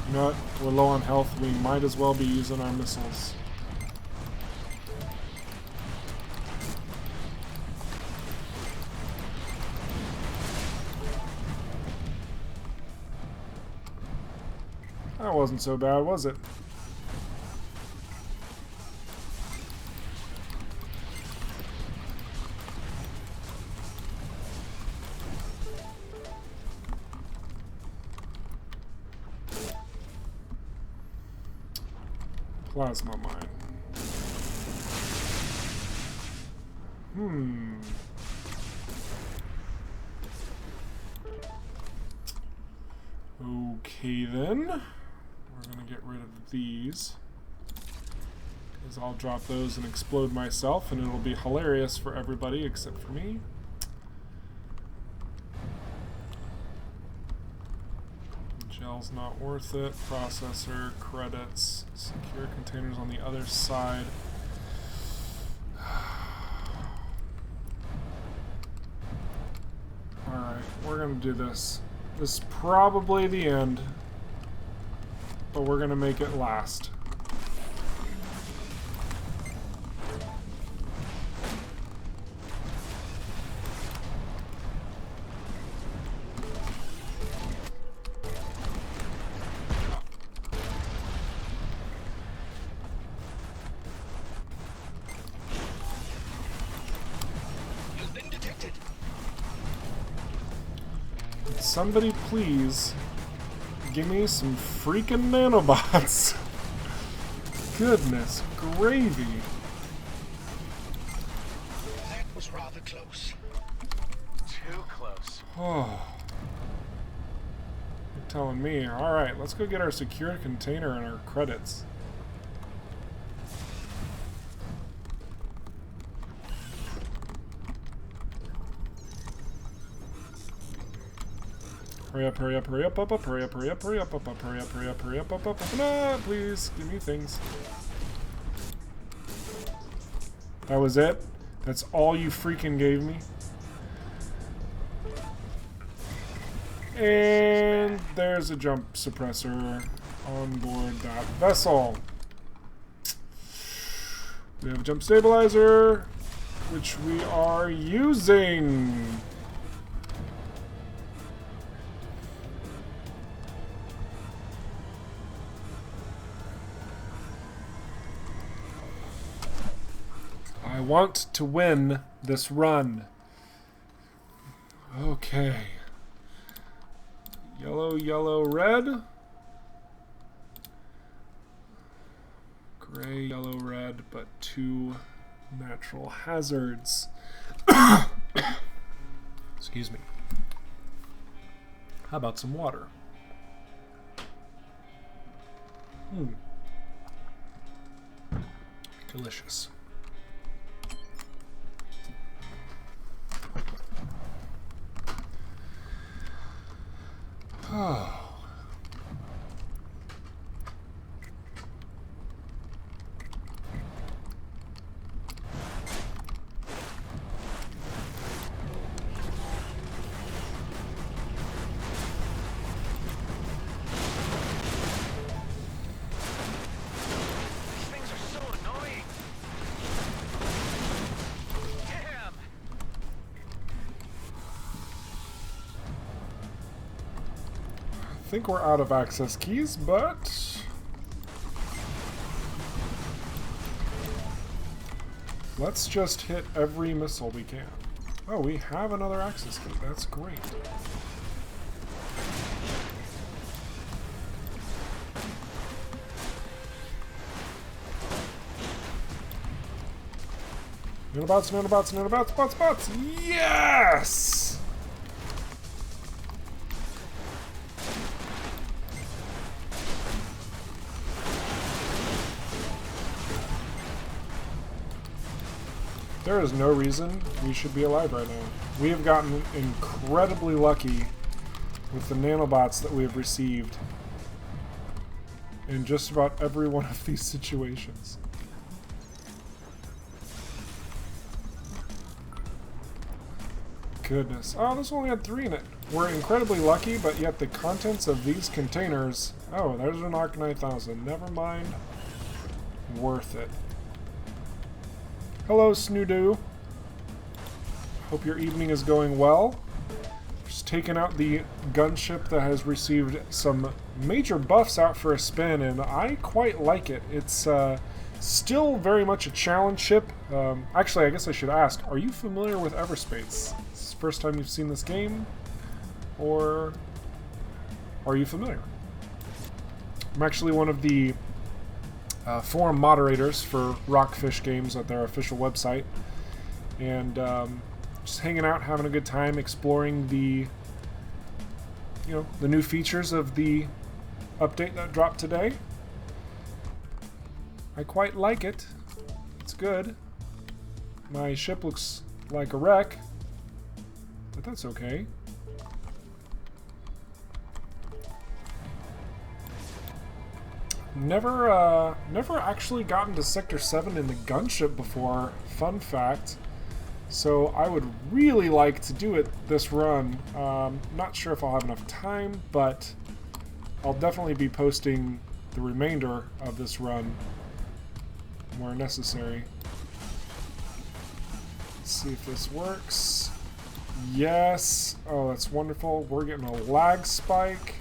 You know what? We're low on health. We might as well be using our missiles. That wasn't so bad, was it? Plasma mine. Okay then. We're gonna get rid of these. Because I'll drop those and explode myself, and it'll be hilarious for everybody except for me. Gel's not worth it. Processor, credits, secure containers on the other side. Alright, we're gonna do this. This is probably the end, but we're gonna make it last. Somebody please give me some freaking nanobots. Goodness gravy. That was rather close. Too close. Oh. You're telling me. Alright, let's go get our secure container and our credits. Hurry up, hurry up, hurry up, up, hurry up, hurry up, hurry up, up, hurry up, hurry up, hurry up, up. No, please, give me things. That was it? That's all you freaking gave me? And there's a jump suppressor on board that vessel. We have a jump stabilizer, which we are using. I want to win this run. Okay. Yellow, yellow, red. Gray, yellow, red, but 2 natural hazards. Excuse me. How about some water? Delicious. Oh. These things are so annoying. Damn. I think we're out of access keys, but Let's just hit every missile we can. Oh, we have another access key. That's great. Nanobots, nanobots, nanobots, bots, bots! Yes! There is no reason we should be alive right now. We have gotten incredibly lucky with the nanobots that we have received in just about every one of these situations. Goodness. Oh, this only had 3 in it. We're incredibly lucky, but yet the contents of these containers... Oh, there's an Arc 9000. Never mind. Worth it. Hello, Snoodoo. Hope your evening is going well. Just taking out the gunship that has received some major buffs out for a spin, and I quite like it. It's still very much a challenge ship. Actually, I guess I should ask, are you familiar with Everspace? Is this the first time you've seen this game? Or are you familiar? I'm actually one of the forum moderators for ROCKFISH Games at their official website, and just hanging out, having a good time, exploring the new features of the update that dropped today. I quite like it. It's good. My ship looks like a wreck, but that's okay. Never actually gotten to Sector 7 in the gunship before, fun fact. So I would really like to do it this run. Not sure if I'll have enough time, but I'll definitely be posting the remainder of this run where necessary. Let's see if this works. Yes. Oh, that's wonderful. We're getting a lag spike.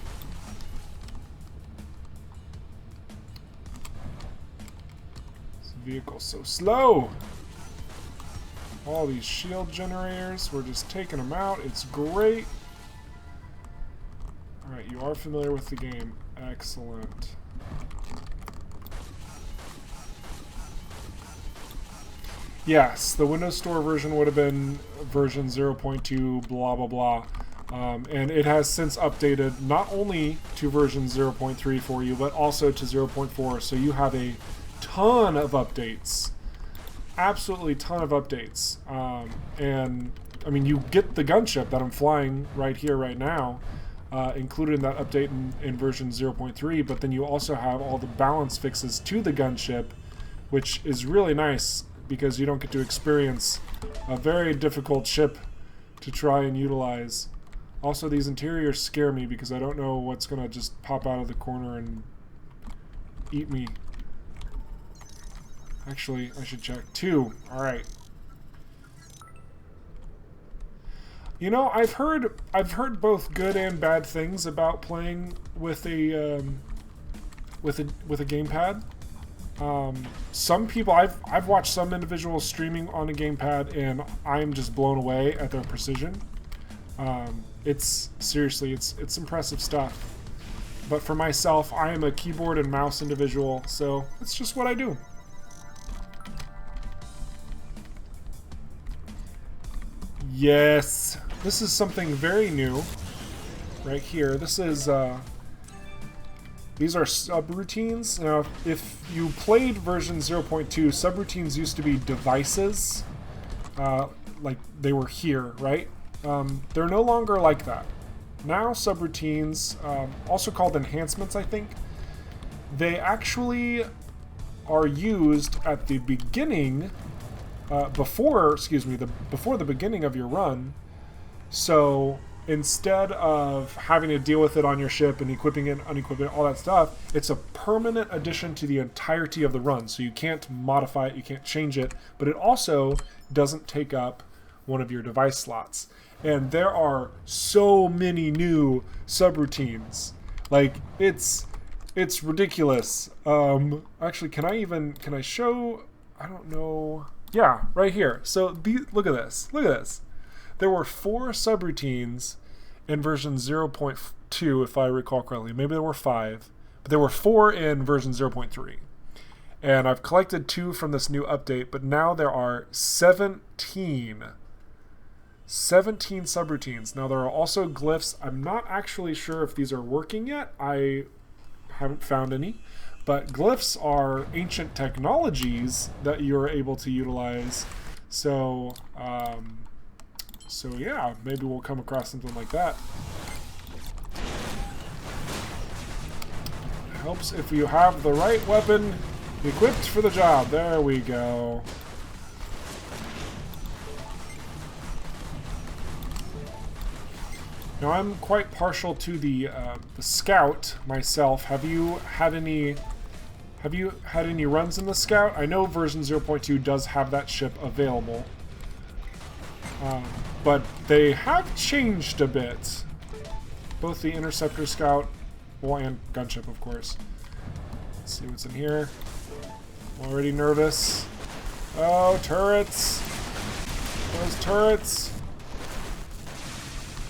Vehicle's so slow. All these shield generators, we're just taking them out. It's great. Alright, you are familiar with the game. Excellent. Yes, the Windows Store version would have been version 0.2 blah blah blah. And it has since updated not only to version 0.3 for you, but also to 0.4, so you have a ton of updates, absolutely ton of updates, and I mean, you get the gunship that I'm flying right here, right now, included in that update in version 0.3, but then you also have all the balance fixes to the gunship, which is really nice because you don't get to experience a very difficult ship to try and utilize. Also, these interiors scare me because I don't know what's gonna just pop out of the corner and eat me. Actually, I should check. 2. Alright. You know, I've heard both good and bad things about playing with a gamepad. Some people, I've watched some individuals streaming on a gamepad, and I'm just blown away at their precision. It's seriously, it's impressive stuff. But for myself, I am a keyboard and mouse individual, so it's just what I do. Yes, this is something very new right here. This is these are subroutines. Now, if you played version 0.2, subroutines used to be devices, like they were here, right? They're no longer like that. Now subroutines, also called enhancements, I think, they actually are used at the beginning. Before the beginning of your run. So instead of having to deal with it on your ship and equipping it, unequipping it, all that stuff, it's a permanent addition to the entirety of the run. So you can't modify it, you can't change it, but it also doesn't take up one of your device slots. And there are so many new subroutines. Like, it's ridiculous. Actually, can I show? I don't know. Yeah, right here. So look at this. Look at this. There were 4 subroutines in version 0.2, if I recall correctly. Maybe there were 5, but there were 4 in version 0.3. And I've collected 2 from this new update, but now there are 17 subroutines. Now there are also glyphs. I'm not actually sure if these are working yet. I haven't found any. But glyphs are ancient technologies that you're able to utilize. So, yeah, maybe we'll come across something like that. It helps if you have the right weapon equipped for the job. There we go. Now I'm quite partial to the Scout myself. Have you had any runs in the Scout? I know version 0.2 does have that ship available, but they have changed a bit. Both the Interceptor Scout, well, and Gunship, of course. Let's see what's in here. I'm already nervous. Oh, turrets! Those turrets!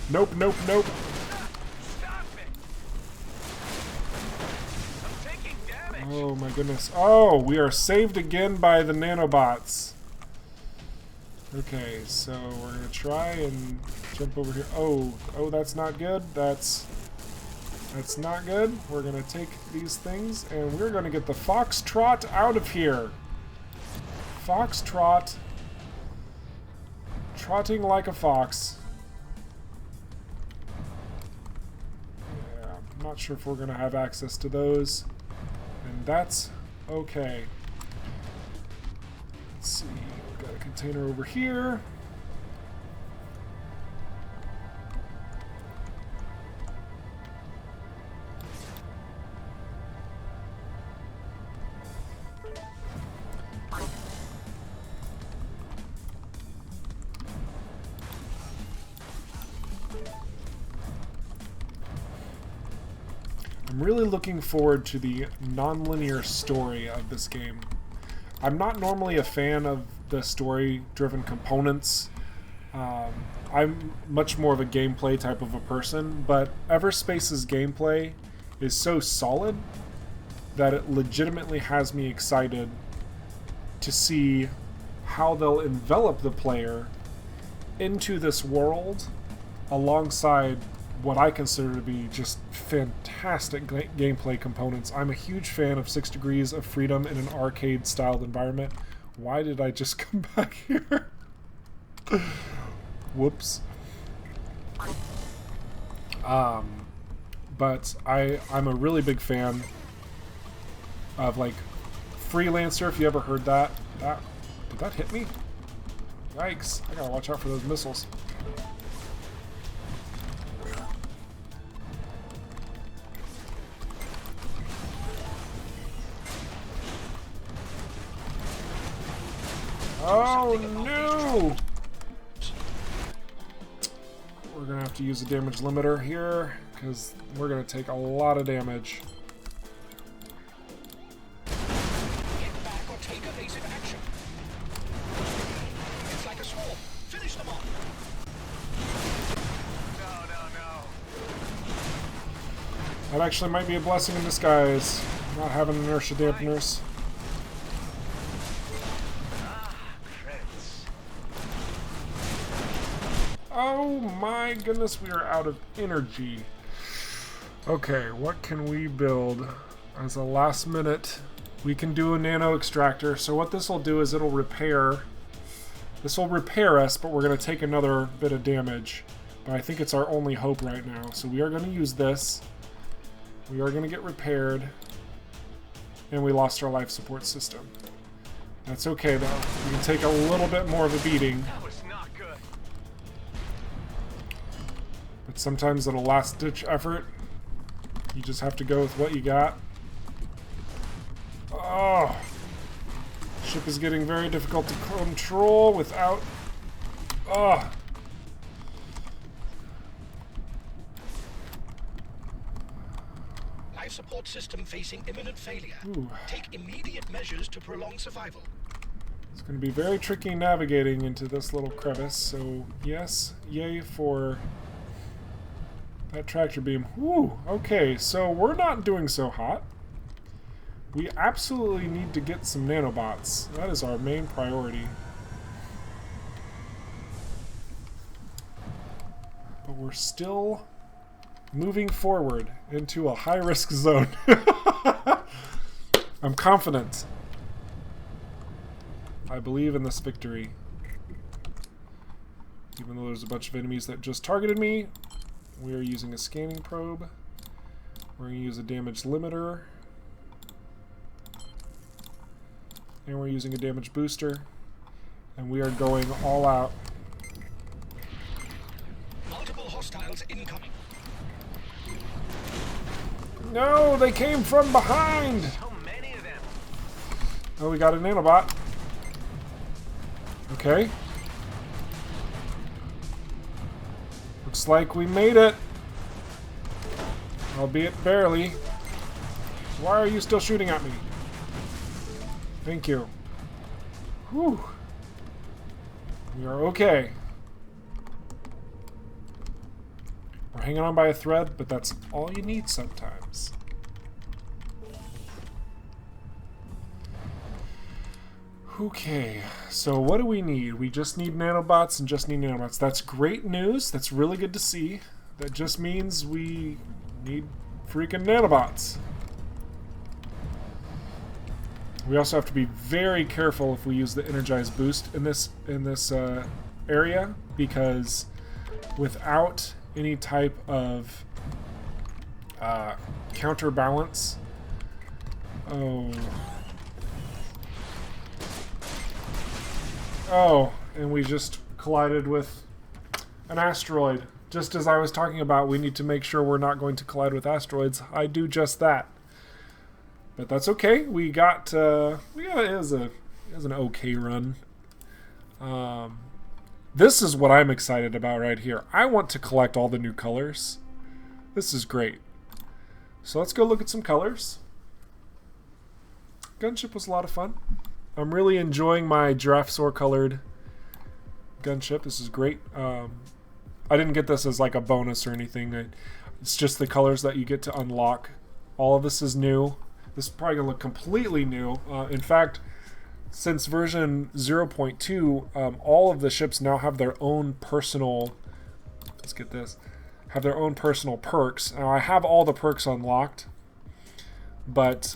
Nope, nope, nope. Stop it! I'm taking damage. Oh my goodness. Oh, we are saved again by the nanobots. Okay, so we're gonna try and jump over here. Oh, that's not good. That's not good. We're gonna take these things and we're gonna get the Foxtrot out of here. Foxtrot. Trotting like a fox. I'm not sure if we're going to have access to those, and that's okay. Let's see, we've got a container over here. I'm really looking forward to the non-linear story of this game. I'm not normally a fan of the story-driven components. I'm much more of a gameplay type of a person, but Everspace's gameplay is so solid that it legitimately has me excited to see how they'll envelop the player into this world alongside what I consider to be just fantastic gameplay components. I'm a huge fan of 6 Degrees of Freedom in an arcade-styled environment. Why did I just come back here? Whoops. But I'm a really big fan of, like, Freelancer, if you ever heard that. Did that hit me? Yikes. I gotta watch out for those missiles. Oh no! We're gonna have to use a damage limiter here, because we're gonna take a lot of damage. Get back or take evasive action. It's like a swarm. Finish them off. No. That actually might be a blessing in disguise, not having inertia dampeners. Oh my goodness, we are out of energy. Okay, what can we build as a last minute? We can do a nano extractor. So what this will do is it'll repair. This will repair us, but we're going to take another bit of damage. But I think it's our only hope right now. So we are going to use this. We are going to get repaired. And we lost our life support system. That's okay though. We can take a little bit more of a beating. That was not good. But sometimes at a last-ditch effort, you just have to go with what you got. Oh! Ship is getting very difficult to control without... Oh! Life support system facing imminent failure. Ooh. Take immediate measures to prolong survival. It's going to be very tricky navigating into this little crevice, so yes, yay for that tractor beam. Whew, okay, so we're not doing so hot. We absolutely need to get some nanobots. That is our main priority. But we're still moving forward into a high-risk zone. I'm confident. I believe in this victory. Even though there's a bunch of enemies that just targeted me, we are using a scanning probe. We're going to use a damage limiter. And we're using a damage booster. And we are going all out. Multiple hostiles incoming. No, they came from behind! So many of them. Oh, we got a nanobot. Okay. Looks like we made it. Albeit barely. Why are you still shooting at me? Thank you. Whew. We are okay. We're hanging on by a thread, but that's all you need sometimes. Okay, so what do we need? We just need nanobots and just need nanobots. That's great news. That's really good to see. That just means we need freaking nanobots. We also have to be very careful if we use the energized boost in this area, because without any type of counterbalance, oh, and we just collided with an asteroid. Just as I was talking about, we need to make sure we're not going to collide with asteroids. I do just that. But that's okay. We got it was an okay run. This is what I'm excited about right here. I want to collect all the new colors. This is great. So let's go look at some colors. Gunship was a lot of fun. I'm really enjoying my Giraffasaur colored gunship. This is great. I didn't get this as like a bonus or anything. It's just the colors that you get to unlock. All of this is new. This is probably going to look completely new. In fact, since version 0.2, all of the ships now have their own personal... Let's get this. Have their own personal perks. Now, I have all the perks unlocked. But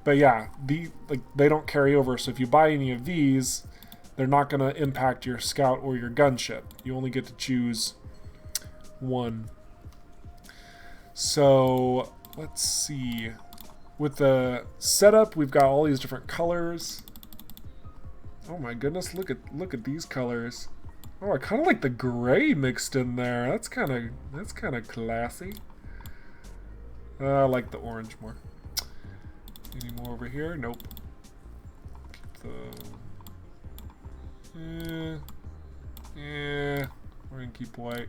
yeah, they don't carry over. So if you buy any of these, they're not going to impact your scout or your gunship. You only get to choose one. So let's see. With the setup, we've got all these different colors. Oh my goodness, look at these colors. Oh, I kind of like the gray mixed in there. That's kind of classy. I like the orange more. Any more over here? Nope. Keep we're gonna keep white.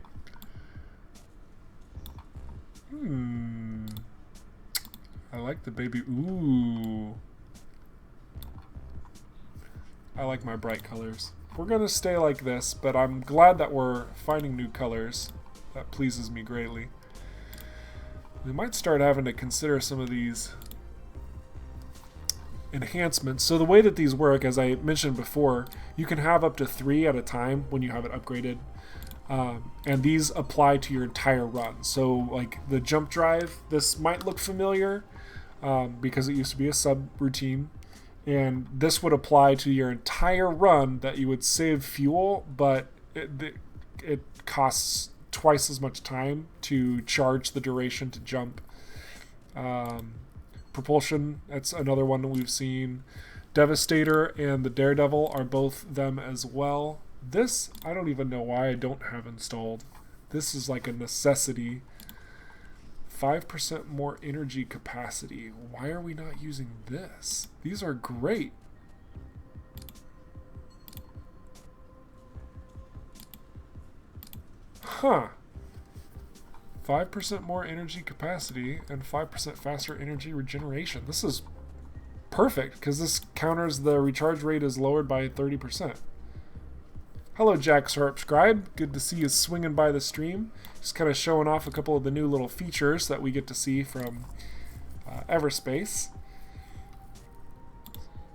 I like the baby. Ooh. I like my bright colors. We're gonna stay like this, but I'm glad that we're finding new colors. That pleases me greatly. We might start having to consider some of these enhancements. So the way that these work, as I mentioned before, you can have up to 3 at a time when you have it upgraded. And these apply to your entire run. So like the jump drive, this might look familiar because it used to be a subroutine. And this would apply to your entire run, that you would save fuel, but it costs twice as much time to charge the duration to jump. Propulsion, that's another one that we've seen. Devastator and the Daredevil are both them as well. This, I don't even know why I don't have installed. This is like a necessity. 5% more energy capacity. Why are we not using this? These are great. Huh. 5% more energy capacity and 5% faster energy regeneration. This is perfect, because this counters the recharge rate is lowered by 30%. Hello, Jack Subscribe. Good to see you swinging by the stream. Just kind of showing off a couple of the new little features that we get to see from Everspace.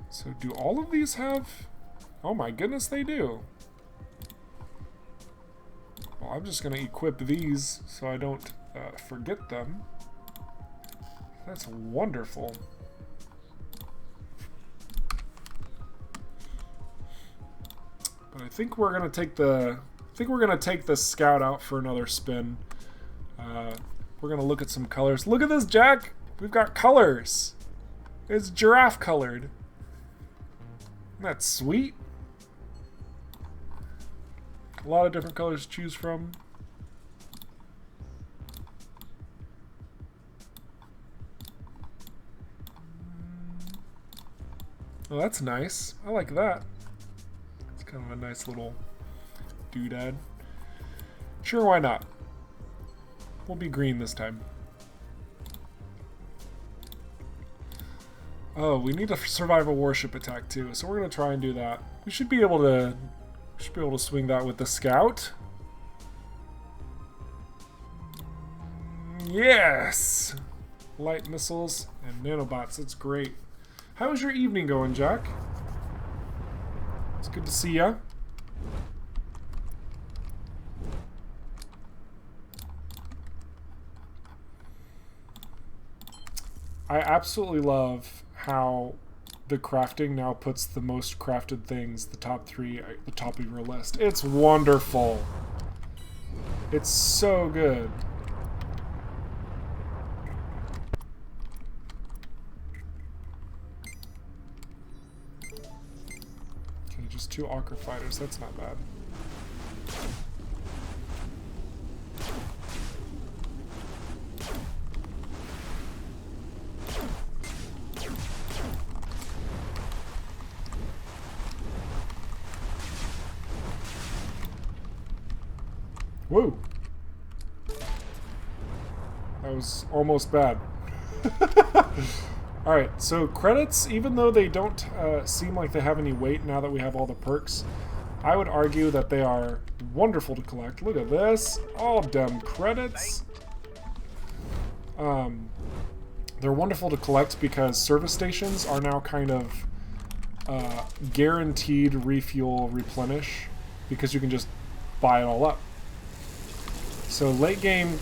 So do all of these have... Oh my goodness, they do. Well, I'm just going to equip these so I don't forget them. That's wonderful. But I think we're going to take the scout out for another spin. We're going to look at some colors. Look at this, Jack. We've got colors. It's giraffe colored. Isn't that sweet? A lot of different colors to choose from. Oh, that's nice. I like that. It's kind of a nice little doodad. Sure, why not? We'll be green this time. Oh, we need to survive a warship attack too, so we're gonna try and do that. We should be able to swing that with the scout. Yes! Light missiles and nanobots, that's great. How is your evening going, Jack? It's good to see ya. I absolutely love how the crafting now puts the most crafted things, the top 3, at the top of your list. It's wonderful. It's so good. Okay, just 2 Ochre fighters. That's not bad. Whoa! That was almost bad. Alright, so credits, even though they don't seem like they have any weight now that we have all the perks, I would argue that they are wonderful to collect. Look at this. All dem credits. They're wonderful to collect because service stations are now kind of guaranteed refuel replenish because you can just buy it all up. So late game,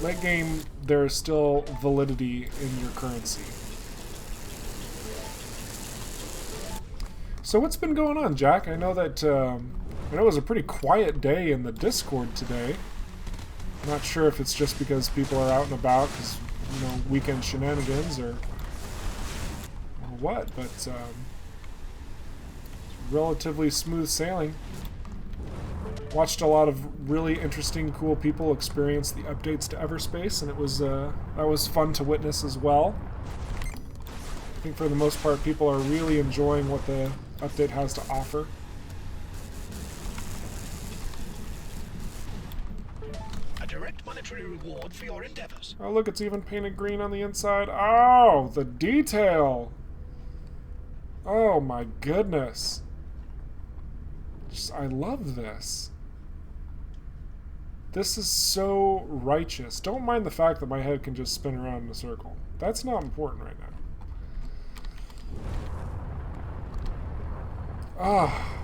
there is still validity in your currency. So what's been going on, Jack? I know that I know it was a pretty quiet day in the Discord today. I'm not sure if it's just because people are out and about, because weekend shenanigans or what, but it's relatively smooth sailing. Watched a lot of really interesting, cool people experience the updates to Everspace, and it was that was fun to witness as well. I think for the most part, people are really enjoying what the update has to offer. A direct monetary reward for your endeavors. Oh, look, it's even painted green on the inside. Oh, the detail! Oh my goodness! I love this. This is so righteous. Don't mind the fact that my head can just spin around in a circle. That's not important right now. Oh,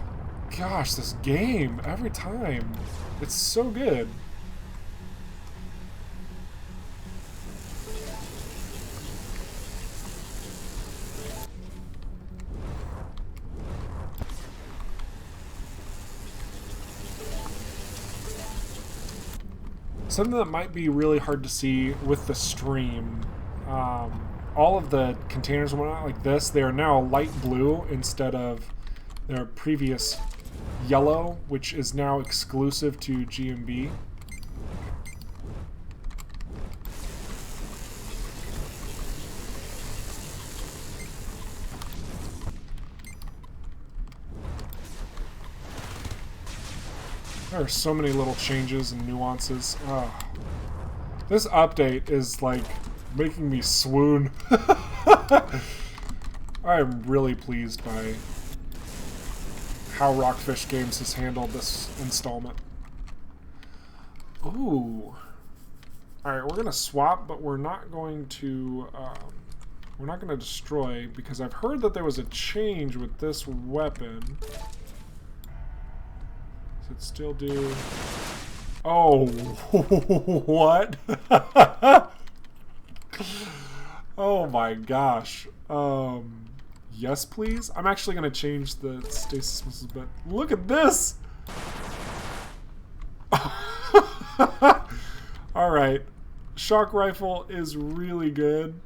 gosh, this game, every time. It's so good. Something that might be really hard to see with the stream, all of the containers and whatnot like this, they are now light blue instead of their previous yellow, which is now exclusive to GMB. There are so many little changes and nuances. This update is like making me swoon. I am really pleased by how ROCKFISH Games has handled this installment. Ooh. Alright, we're going to swap, but we're not going to destroy, because I've heard that there was a change with this weapon. Does it still do... Oh, what? Oh my gosh. Yes, please? I'm actually going to change the stasis missiles, but look at this! Alright. Shock rifle is really good.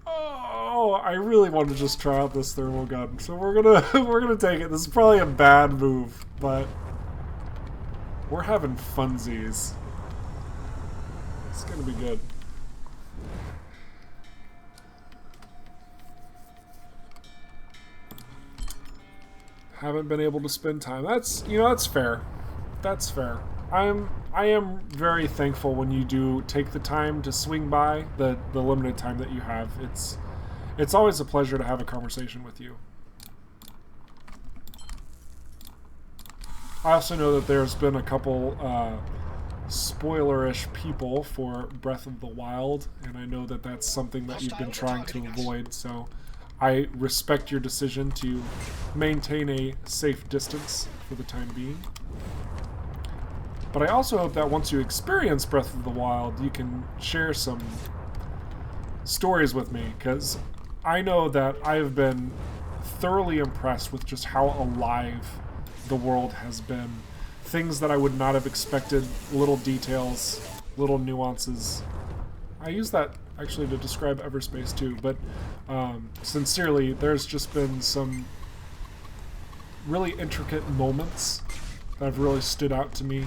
Oh, I really want to just try out this thermal gun, so we're gonna take it. This is probably a bad move, but we're having funsies. It's gonna be good. Haven't been able to spend time. That's, you know, that's fair. That's fair. I am very thankful when you do take the time to swing by, the limited time that you have. It's always a pleasure to have a conversation with you. I also know that there's been a couple spoilerish people for Breath of the Wild, and I know that that's something that you've been trying to avoid, so I respect your decision to maintain a safe distance for the time being. But I also hope that once you experience Breath of the Wild, you can share some stories with me, because I know that I've been thoroughly impressed with just how alive the world has been. Things that I would not have expected, little details, little nuances. I use that actually to describe Everspace too, but sincerely, there's just been some really intricate moments that have really stood out to me.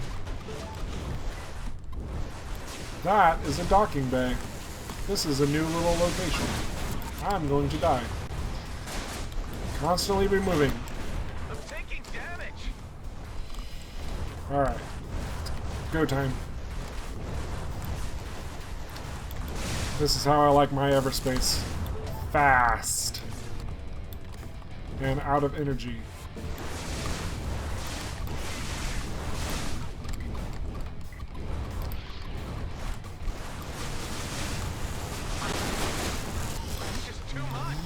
That is a docking bay. This is a new little location. I'm going to die. Constantly be moving. I'm taking damage. Alright. Go time. This is how I like my Everspace. Fast. And out of energy.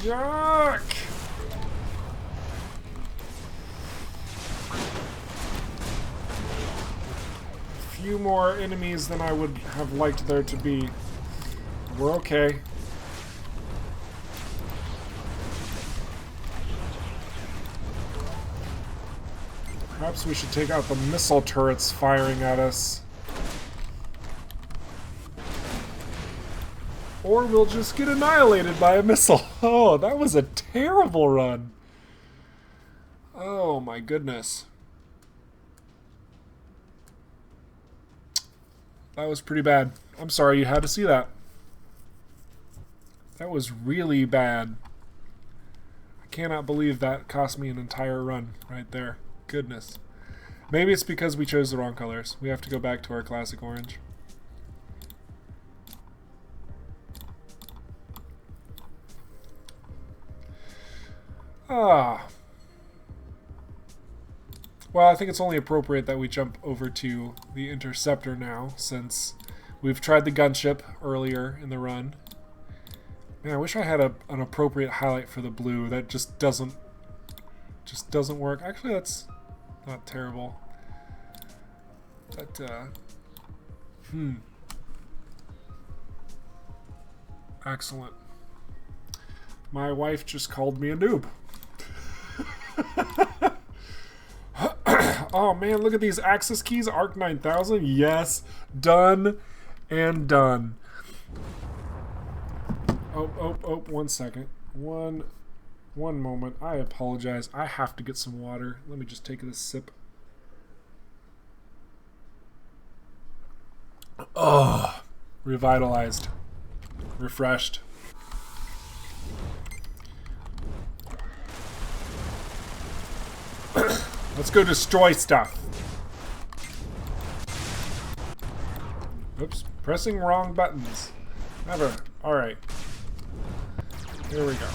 Yuck! A few more enemies than I would have liked there to be. We're okay. Perhaps we should take out the missile turrets firing at us. Or we'll just get annihilated by a missile. Oh, that was a terrible run. Oh my goodness. That was pretty bad. I'm sorry you had to see that. That was really bad. I cannot believe that cost me an entire run right there. Goodness. Maybe it's because we chose the wrong colors. We have to go back to our classic orange. Ah. Well, I think it's only appropriate that we jump over to the interceptor now, since we've tried the gunship earlier in the run. Man, I wish I had an appropriate highlight for the blue. That just doesn't work. Actually, that's not terrible. But excellent. My wife just called me a noob. Oh man, look at these access keys. ARC 9000. Yes. Done and done. Oh, 1 second. One moment. I apologize. I have to get some water. Let me just take this sip. Oh, revitalized. Refreshed. Let's go destroy stuff. Oops, pressing wrong buttons. Never. Alright. Here we go.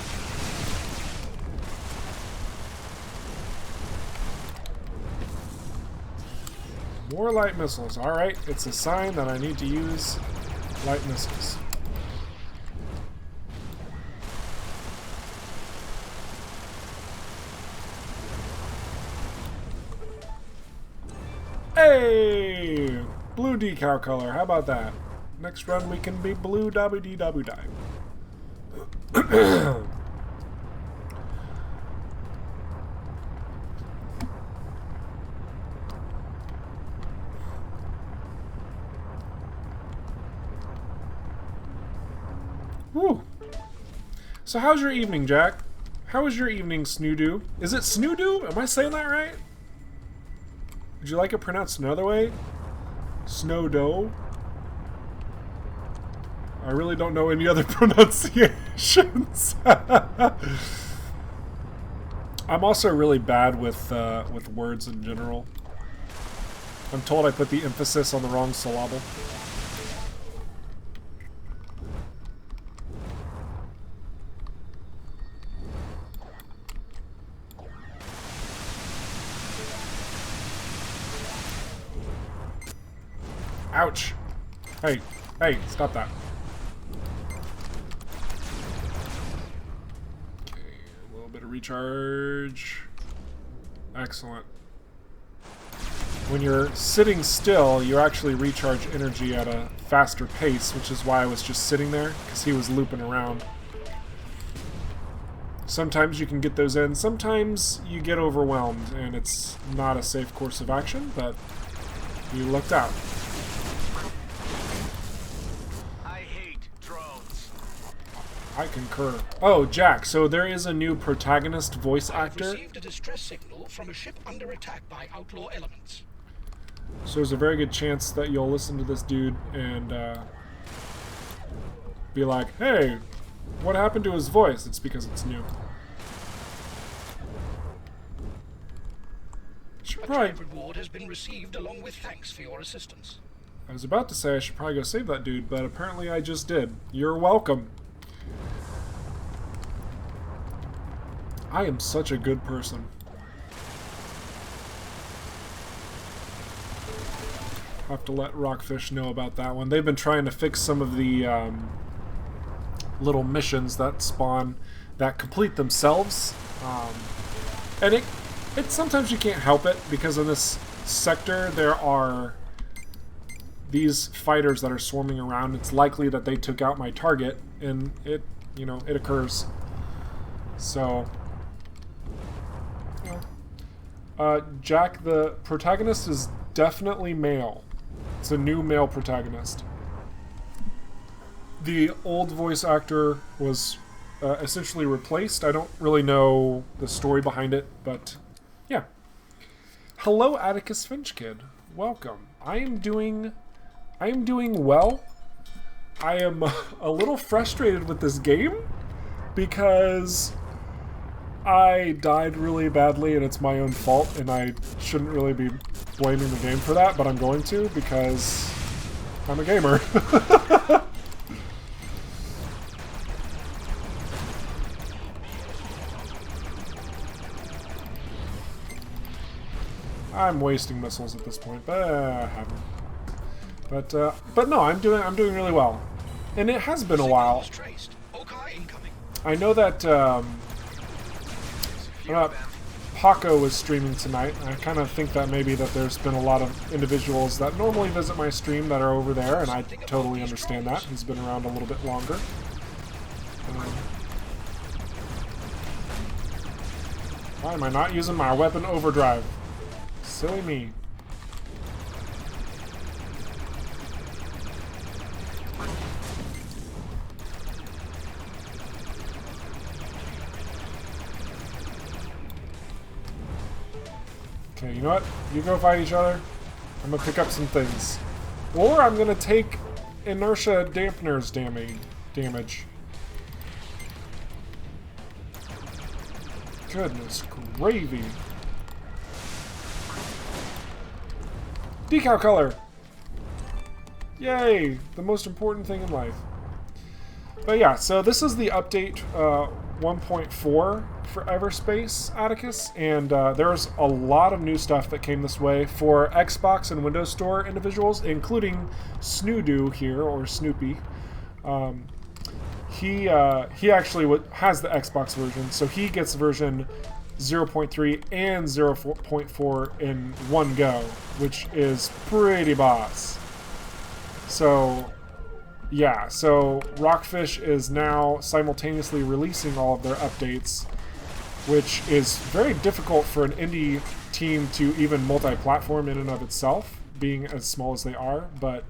More light missiles. Alright, it's a sign that I need to use light missiles. Hey! Blue decal color. How about that? Next run we can be blue dabby-dee-dabby-die. Woo! So how's your evening, Jack? How was your evening, Snoodoo? Is it Snoodoo? Am I saying that right? Would you like it pronounced another way? Snowdo? I really don't know any other pronunciations. I'm also really bad with words in general. I'm told I put the emphasis on the wrong syllable. Ouch! Hey, hey, stop that. Okay, a little bit of recharge. Excellent. When you're sitting still, you actually recharge energy at a faster pace, which is why I was just sitting there, because he was looping around. Sometimes you can get those in, sometimes you get overwhelmed, and it's not a safe course of action, but you lucked out. I concur. Oh, Jack, so there is a new protagonist voice actor. I've received a distress signal from a ship under attack by outlaw elements. So there's a very good chance that you'll listen to this dude and be like, hey, what happened to his voice? It's because it's new. Should probably... A trade reward has been received along with thanks for your assistance. I was about to say I should probably go save that dude, but apparently I just did. You're welcome. I am such a good person. I'll have to let Rockfish know about that one. They've been trying to fix some of the little missions that spawn, that complete themselves. And it sometimes you can't help it, because in this sector there are these fighters that are swarming around. It's likely that they took out my target, and it, you know, it occurs. So... Jack, the protagonist is definitely male. It's a new male protagonist. The old voice actor was essentially replaced. I don't really know the story behind it, but yeah. Hello, Atticus Finch Kid. Welcome. I am doing well. I am a little frustrated with this game because I died really badly and it's my own fault, and I shouldn't really be blaming the game for that, but I'm going to because I'm a gamer. I'm wasting missiles at this point, but I haven't. But no, I'm doing really well, and it has been a while. I know that Paco was streaming tonight. I kind of think that maybe that there's been a lot of individuals that normally visit my stream that are over there, and I totally understand that. He's been around a little bit longer. Why am I not using my weapon overdrive? Silly me. Okay, you know what? You go fight each other. I'm gonna pick up some things. Or I'm gonna take inertia dampeners damage. Goodness gravy. Decal color! Yay! The most important thing in life. But yeah, so this is the update 1.4 for Everspace, Atticus, and there's a lot of new stuff that came this way for Xbox and Windows Store individuals, including Snoodoo here, or Snoopy. He actually has the Xbox version, so he gets version 0.3 and 0.4 in one go, which is pretty boss. So yeah, so Rockfish is now simultaneously releasing all of their updates, which is very difficult for an indie team to even multi-platform in and of itself, being as small as they are, but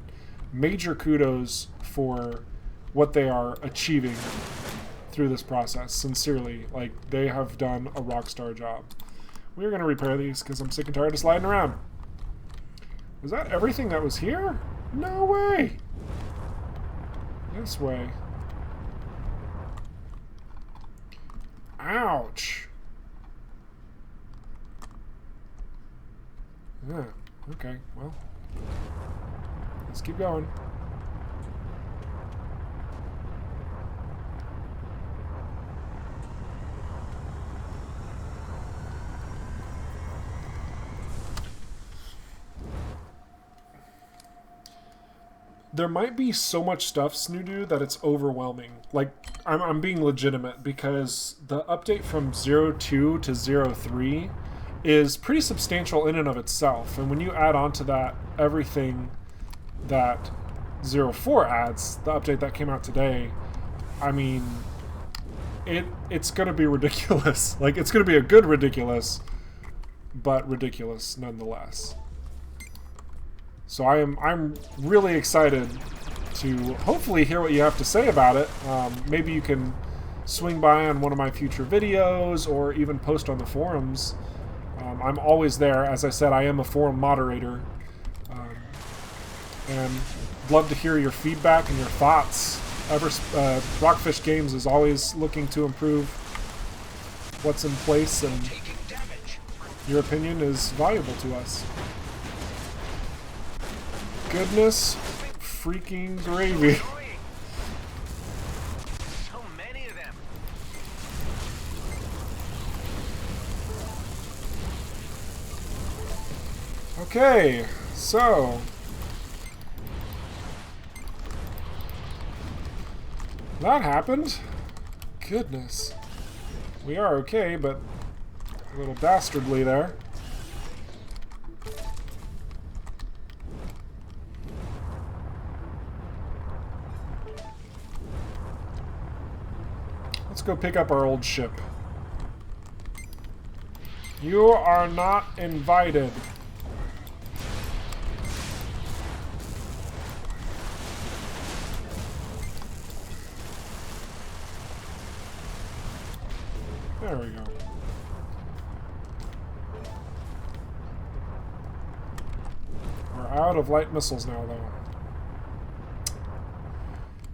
major kudos for what they are achieving through this process. Sincerely, like, they have done a rockstar job. We're going to repair these because I'm sick and tired of sliding around. Was that everything that was here? No way! This way. Ouch! Yeah, okay, well. Let's keep going. There might be so much stuff, Snoodoo, that it's overwhelming. Like, I'm being legitimate, because the update from 0.2 to 0.3 is pretty substantial in and of itself. And when you add on to that everything that 0.4 adds, the update that came out today, I mean, it's going to be ridiculous. Like, it's going to be a good ridiculous, but ridiculous nonetheless. So I'm really excited to hopefully hear what you have to say about it. Maybe you can swing by on one of my future videos or even post on the forums. I'm always there. As I said, I am a forum moderator. And love to hear your feedback and your thoughts. ROCKFISH Games is always looking to improve what's in place, and your opinion is valuable to us. Goodness freaking gravy. So many of them. Okay, so that happened. Goodness. We are okay, but a little dastardly there. Let's go pick up our old ship. You are not invited. There we go. We're out of light missiles now, though.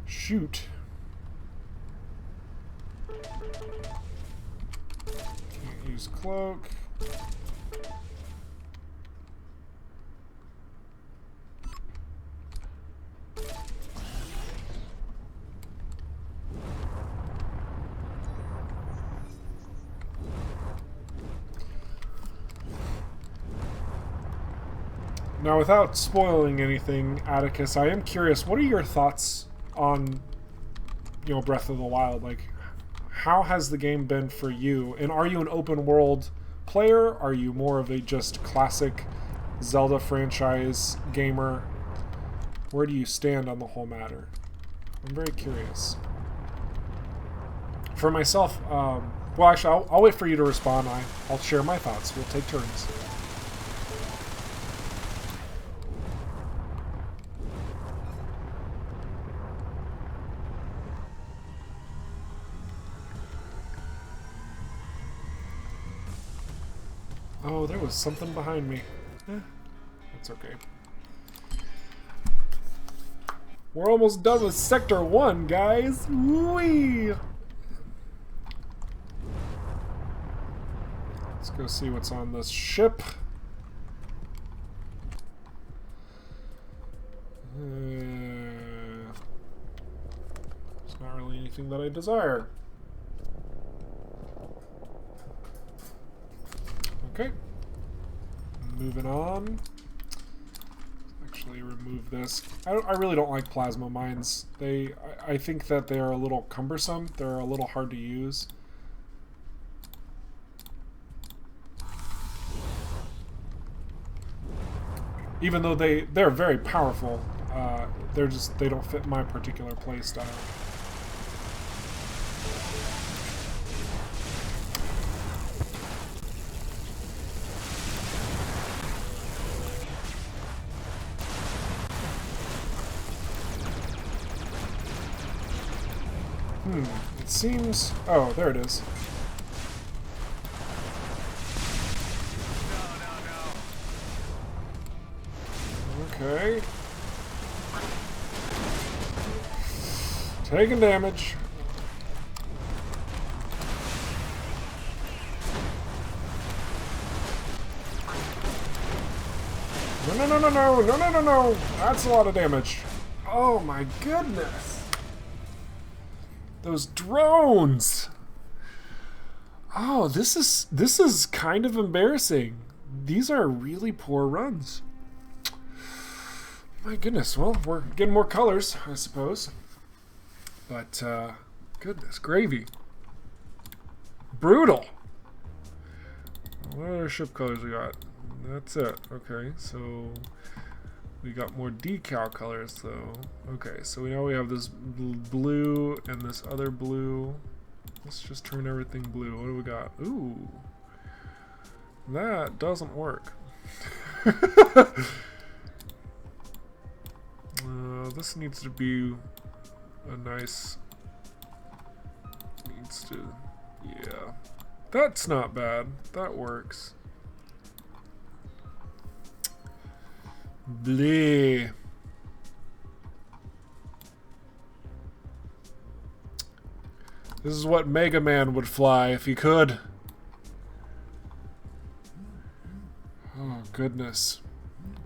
Shoot. Can't use cloak. Now, without spoiling anything, Atticus, I am curious, what are your thoughts on, you know, Breath of the Wild? Like, how has the game been for you? And are you an open world player? Are you more of a just classic Zelda franchise gamer? Where do you stand on the whole matter? I'm very curious. For myself, well, actually, I'll wait for you to respond. I'll share my thoughts. We'll take turns. Oh, there was something behind me. That's okay. We're almost done with Sector 1, guys! Whee! Let's go see what's on this ship. There's not really anything that I desire. Okay. Moving on. Actually, remove this. I really don't like plasma mines. I think that they are a little cumbersome. They're a little hard to use. Even though they're very powerful, they don't fit my particular play style. It seems... Oh, there it is. Okay. Taking damage. No. That's a lot of damage. Oh my goodness. Those drones. Oh, this is kind of embarrassing. These are really poor runs. My goodness, well, we're getting more colors, I suppose. But, goodness, gravy. Brutal! What other ship colors we got? That's it. Okay, so we got more decal colors, though. Okay, so now we have this blue and this other blue. Let's just turn everything blue. What do we got? Ooh. That doesn't work. This needs to be a nice... Needs to... Yeah. That's not bad. That works. Bleh. This is what Mega Man would fly if he could. Oh, goodness.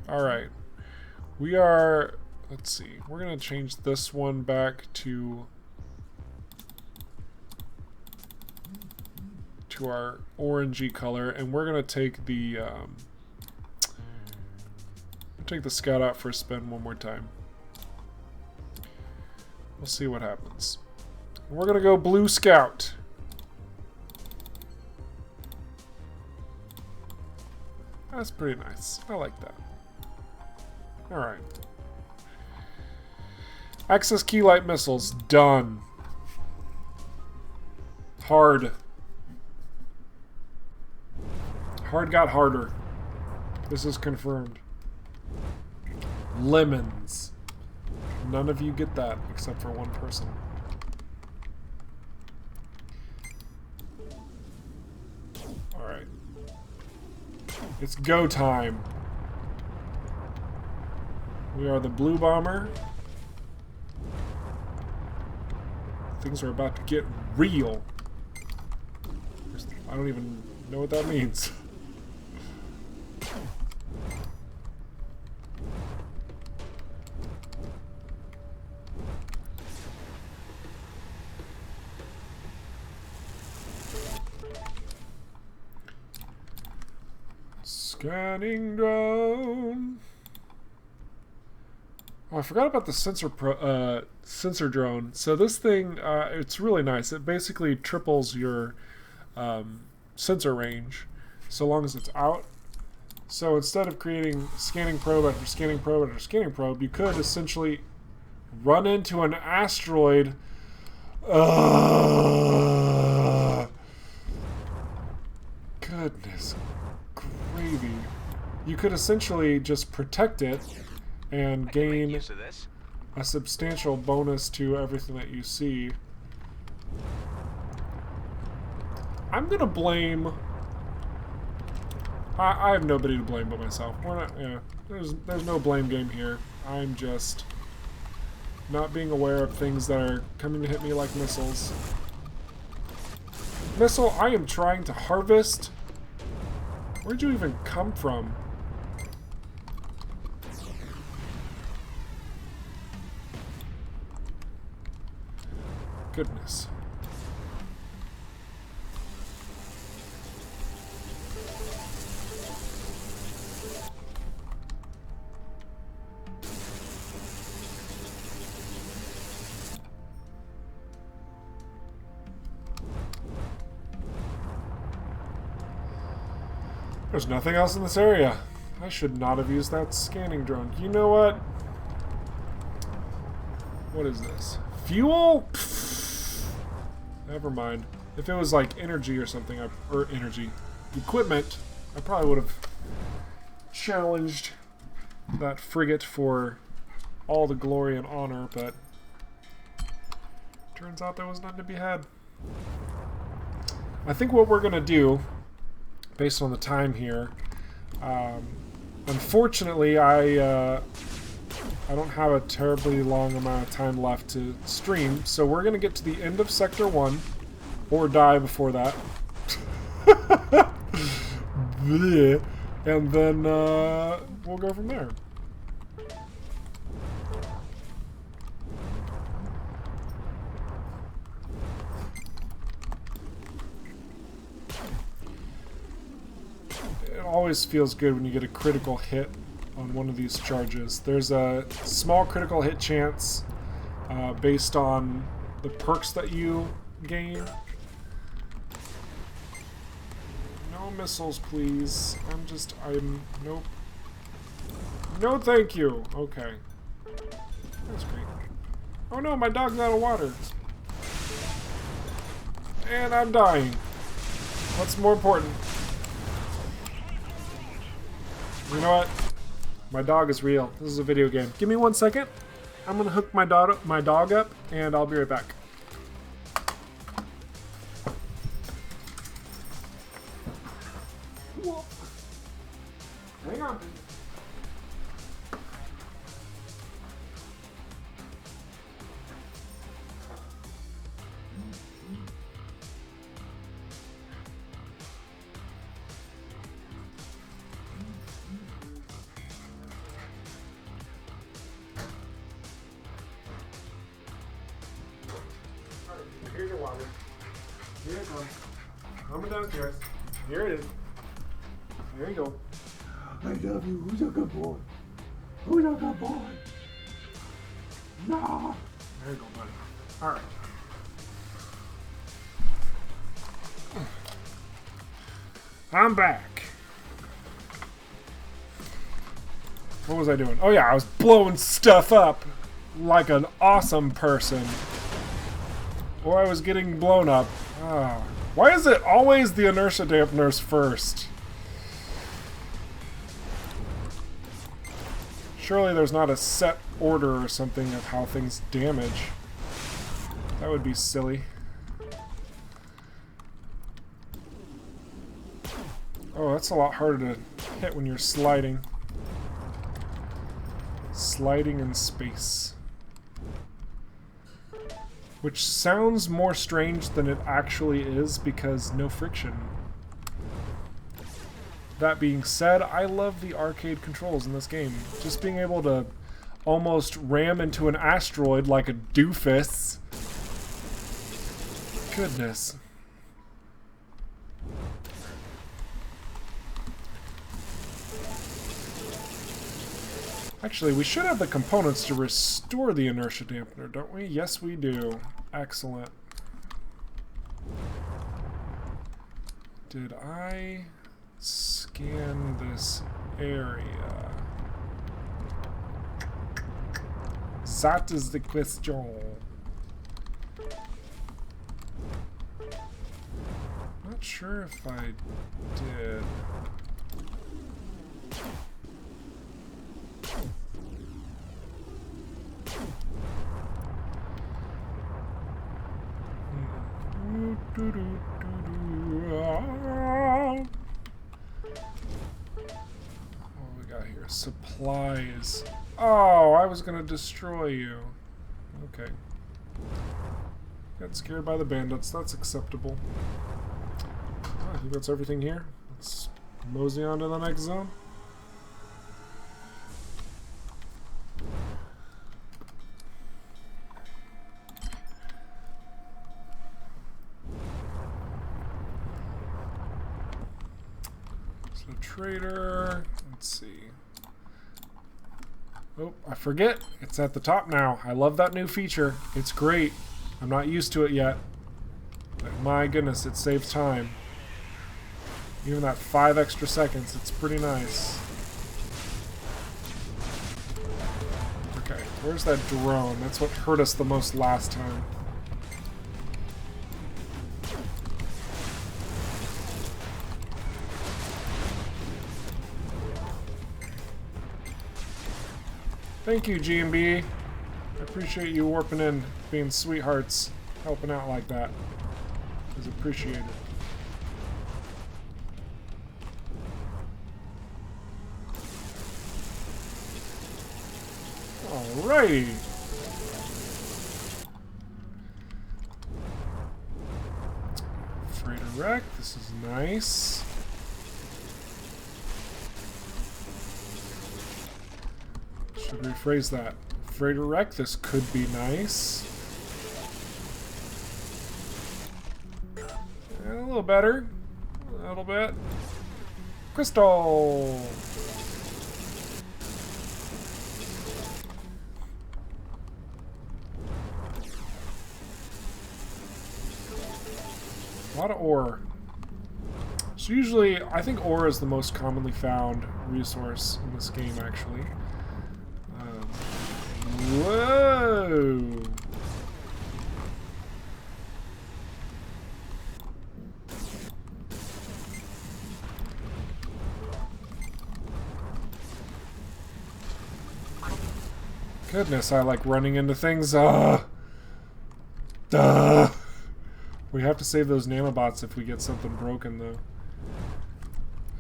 Alright. We are... Let's see. We're going to change this one back to our orangey color, and we're going to take the scout out for a spin one more time. We'll see what happens. We're going to go blue scout. That's pretty nice. I like that. Alright. Access key light missiles. Done. Hard. Hard got harder. This is confirmed. Lemons. None of you get that except for one person. Alright. It's go time. We are the blue bomber. Things are about to get real. I don't even know what that means. Scanning drone. Oh, I forgot about the sensor drone. So this thing, it's really nice. It basically triples your sensor range, so long as it's out. So instead of creating scanning probe after scanning probe after scanning probe, you could essentially run into an asteroid. Goodness gravy. You could essentially just protect it and gain a substantial bonus to everything that you see. I'm gonna blame... I have nobody to blame but myself. We're not, yeah, there's no blame game here. I'm just not being aware of things that are coming to hit me like missiles. Missile, I am trying to harvest. Where'd you even come from? Goodness. There's nothing else in this area. I should not have used that scanning drone. You know what? What is this? Fuel? Pfft. Never mind. If it was like energy or something, or energy, equipment, I probably would have challenged that frigate for all the glory and honor, but turns out there was none to be had. I think what we're going to do, based on the time here, unfortunately I don't have a terribly long amount of time left to stream, so we're going to get to the end of Sector 1, or die before that. And then we'll go from there. It always feels good when you get a critical hit on one of these charges. There's a small critical hit chance based on the perks that you gain. No missiles, please. Nope. No, thank you. Okay. That's great. Oh no, my dog's out of water. And I'm dying. What's more important? You know what? My dog is real. This is a video game. Give me 1 second. I'm gonna hook my dog up, and I'll be right back. Whoa. Hang on. Here's your water. Here it comes. Coming downstairs. Here it is. There you go. I love you. Who's a good boy? Who's a good boy? No. There you go, buddy. All right. I'm back. What was I doing? Oh yeah, I was blowing stuff up like an awesome person. Or I was getting blown up. Ah. Why is it always the inertia dampeners first? Surely there's not a set order or something of how things damage. That would be silly. Oh, that's a lot harder to hit when you're sliding. Sliding in space. Which sounds more strange than it actually is because no friction. That being said, I love the arcade controls in this game. Just being able to almost ram into an asteroid like a doofus. Goodness. Actually, we should have the components to restore the inertia dampener, don't we? Yes, we do. Excellent. Did I scan this area? That is the question. Not sure if I did. What we got here? Supplies. Oh, I was gonna destroy you. Okay. Got scared by the bandits. That's acceptable. I think that's everything here. Let's mosey on to the next zone. Trader. Let's see. Oh, I forget. It's at the top now. I love that new feature. It's great. I'm not used to it yet. But my goodness, it saves time. Even that 5 extra seconds, it's pretty nice. Okay, where's that drone? That's what hurt us the most last time. Thank you, G&B. I appreciate you warping in, being sweethearts, helping out like that. It's appreciated. Alrighty. Freighter wreck. This is nice. Should rephrase that. Freighter wreck. This could be nice. A little better. A little bit. Crystal. A lot of ore. So usually, I think ore is the most commonly found resource in this game, actually. Whoa! Goodness, I like running into things. Duh! We have to save those nanobots if we get something broken, though.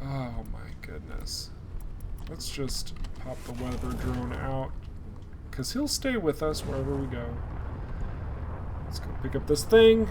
Oh my goodness. Let's just pop the weather drone out, because he'll stay with us wherever we go. Let's go pick up this thing.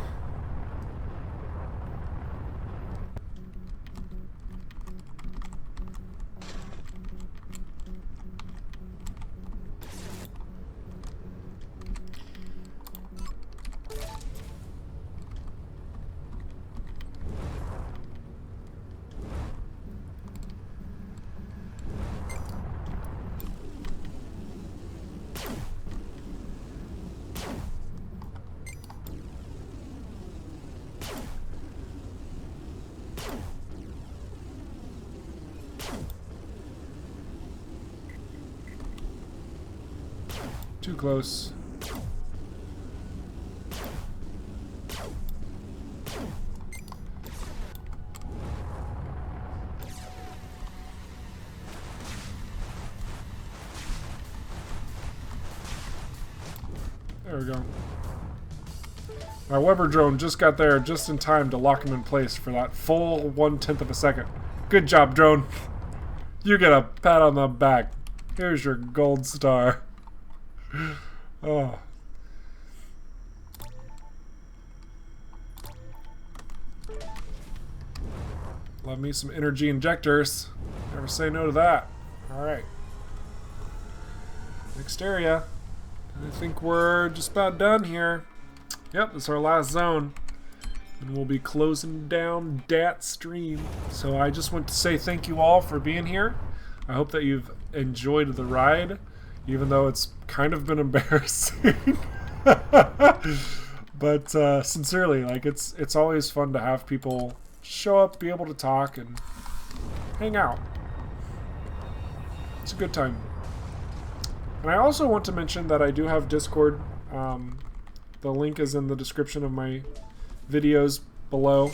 Too close. There we go. My Weber drone just got there just in time to lock him in place for that full 1/10 of a second. Good job, drone. You get a pat on the back. Here's your gold star. Oh. Love me some energy injectors. Never say no to that. Alright. Next area. I think we're just about done here. Yep, this is our last zone. And we'll be closing down that stream. So I just want to say thank you all for being here. I hope that you've enjoyed the ride, even though it's kind of been embarrassing. But sincerely, like it's always fun to have people show up, be able to talk, and hang out. It's a good time. And I also want to mention that I do have Discord. The link is in the description of my videos below.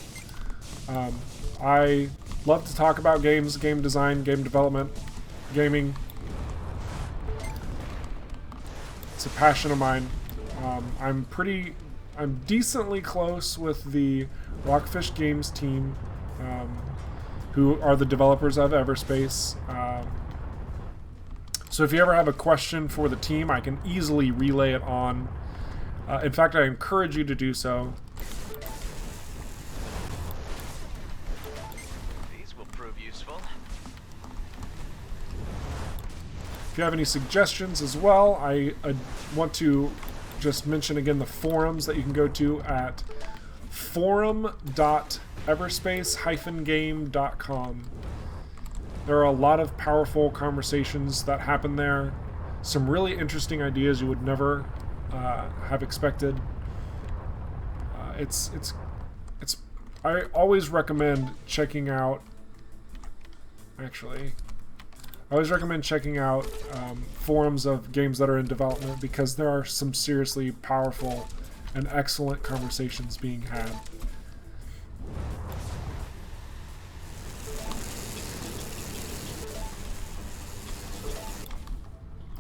I love to talk about games, game design, game development, gaming. It's a passion of mine. I'm decently close with the ROCKFISH Games team, who are the developers of Everspace. So if you ever have a question for the team, I can easily relay it on. In fact, I encourage you to do so. These will prove useful. If you have any suggestions as well, I want to just mention again the forums that you can go to at forum.everspace-game.com. There are a lot of powerful conversations that happen there. Some really interesting ideas you would never have expected. It's. I always recommend checking out. Actually, I always recommend checking out forums of games that are in development because there are some seriously powerful and excellent conversations being had.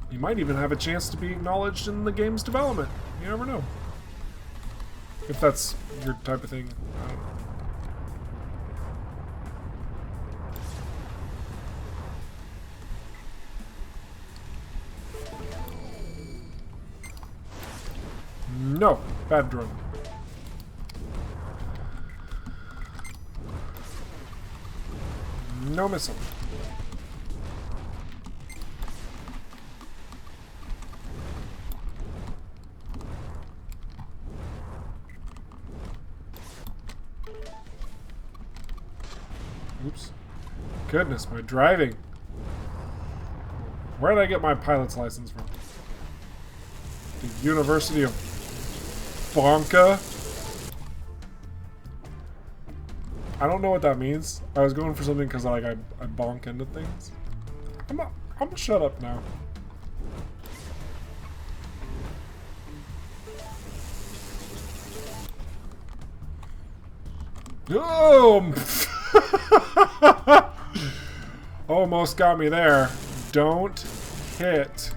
You might even have a chance to be acknowledged in the game's development. You never know. If that's your type of thing. No, bad drone. No missile. Oops. Goodness, my driving. Where did I get my pilot's license from? The University of Bonka? I don't know what that means. I was going for something because I bonk into things. I'm gonna shut up now. Oh! Almost got me there. Don't hit.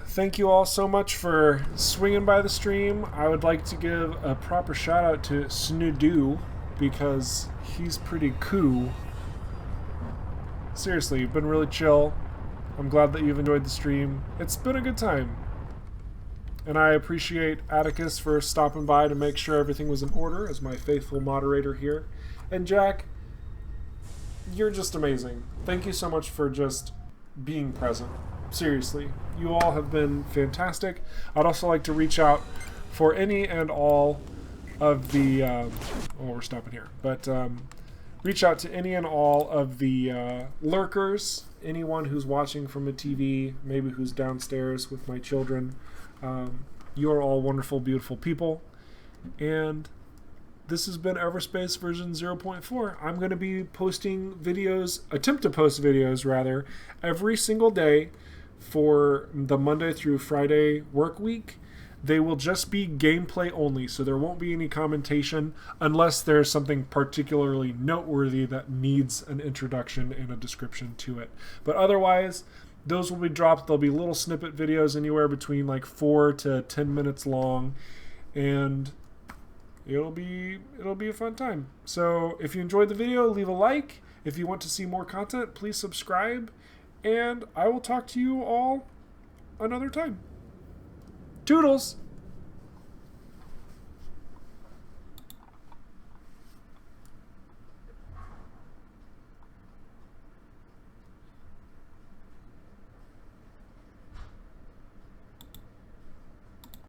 Thank you all so much for swinging by the stream. I would like to give a proper shout out to Snoodu because he's pretty cool. Seriously, you've been really chill. I'm glad that you've enjoyed the stream. It's been a good time. And I appreciate Atticus for stopping by to make sure everything was in order as my faithful moderator here. And Jack, you're just amazing. Thank you so much for just being present. Seriously, you all have been fantastic. I'd also like to reach out for any and all of the... well, we're stopping here. But reach out to any and all of the lurkers, anyone who's watching from a TV, maybe who's downstairs with my children. You are all wonderful, beautiful people. And this has been Everspace version 0.4. I'm going to be posting videos, attempt to post videos rather, every single day for the Monday through Friday work week. They will just be gameplay only, so there won't be any commentation unless there's something particularly noteworthy that needs an introduction and a description to it. But otherwise, those will be dropped. There'll be little snippet videos anywhere between like 4 to 10 minutes long, and it'll be a fun time. So if you enjoyed the video, leave a like. If you want to see more content, please subscribe, and I will talk to you all another time. Toodles!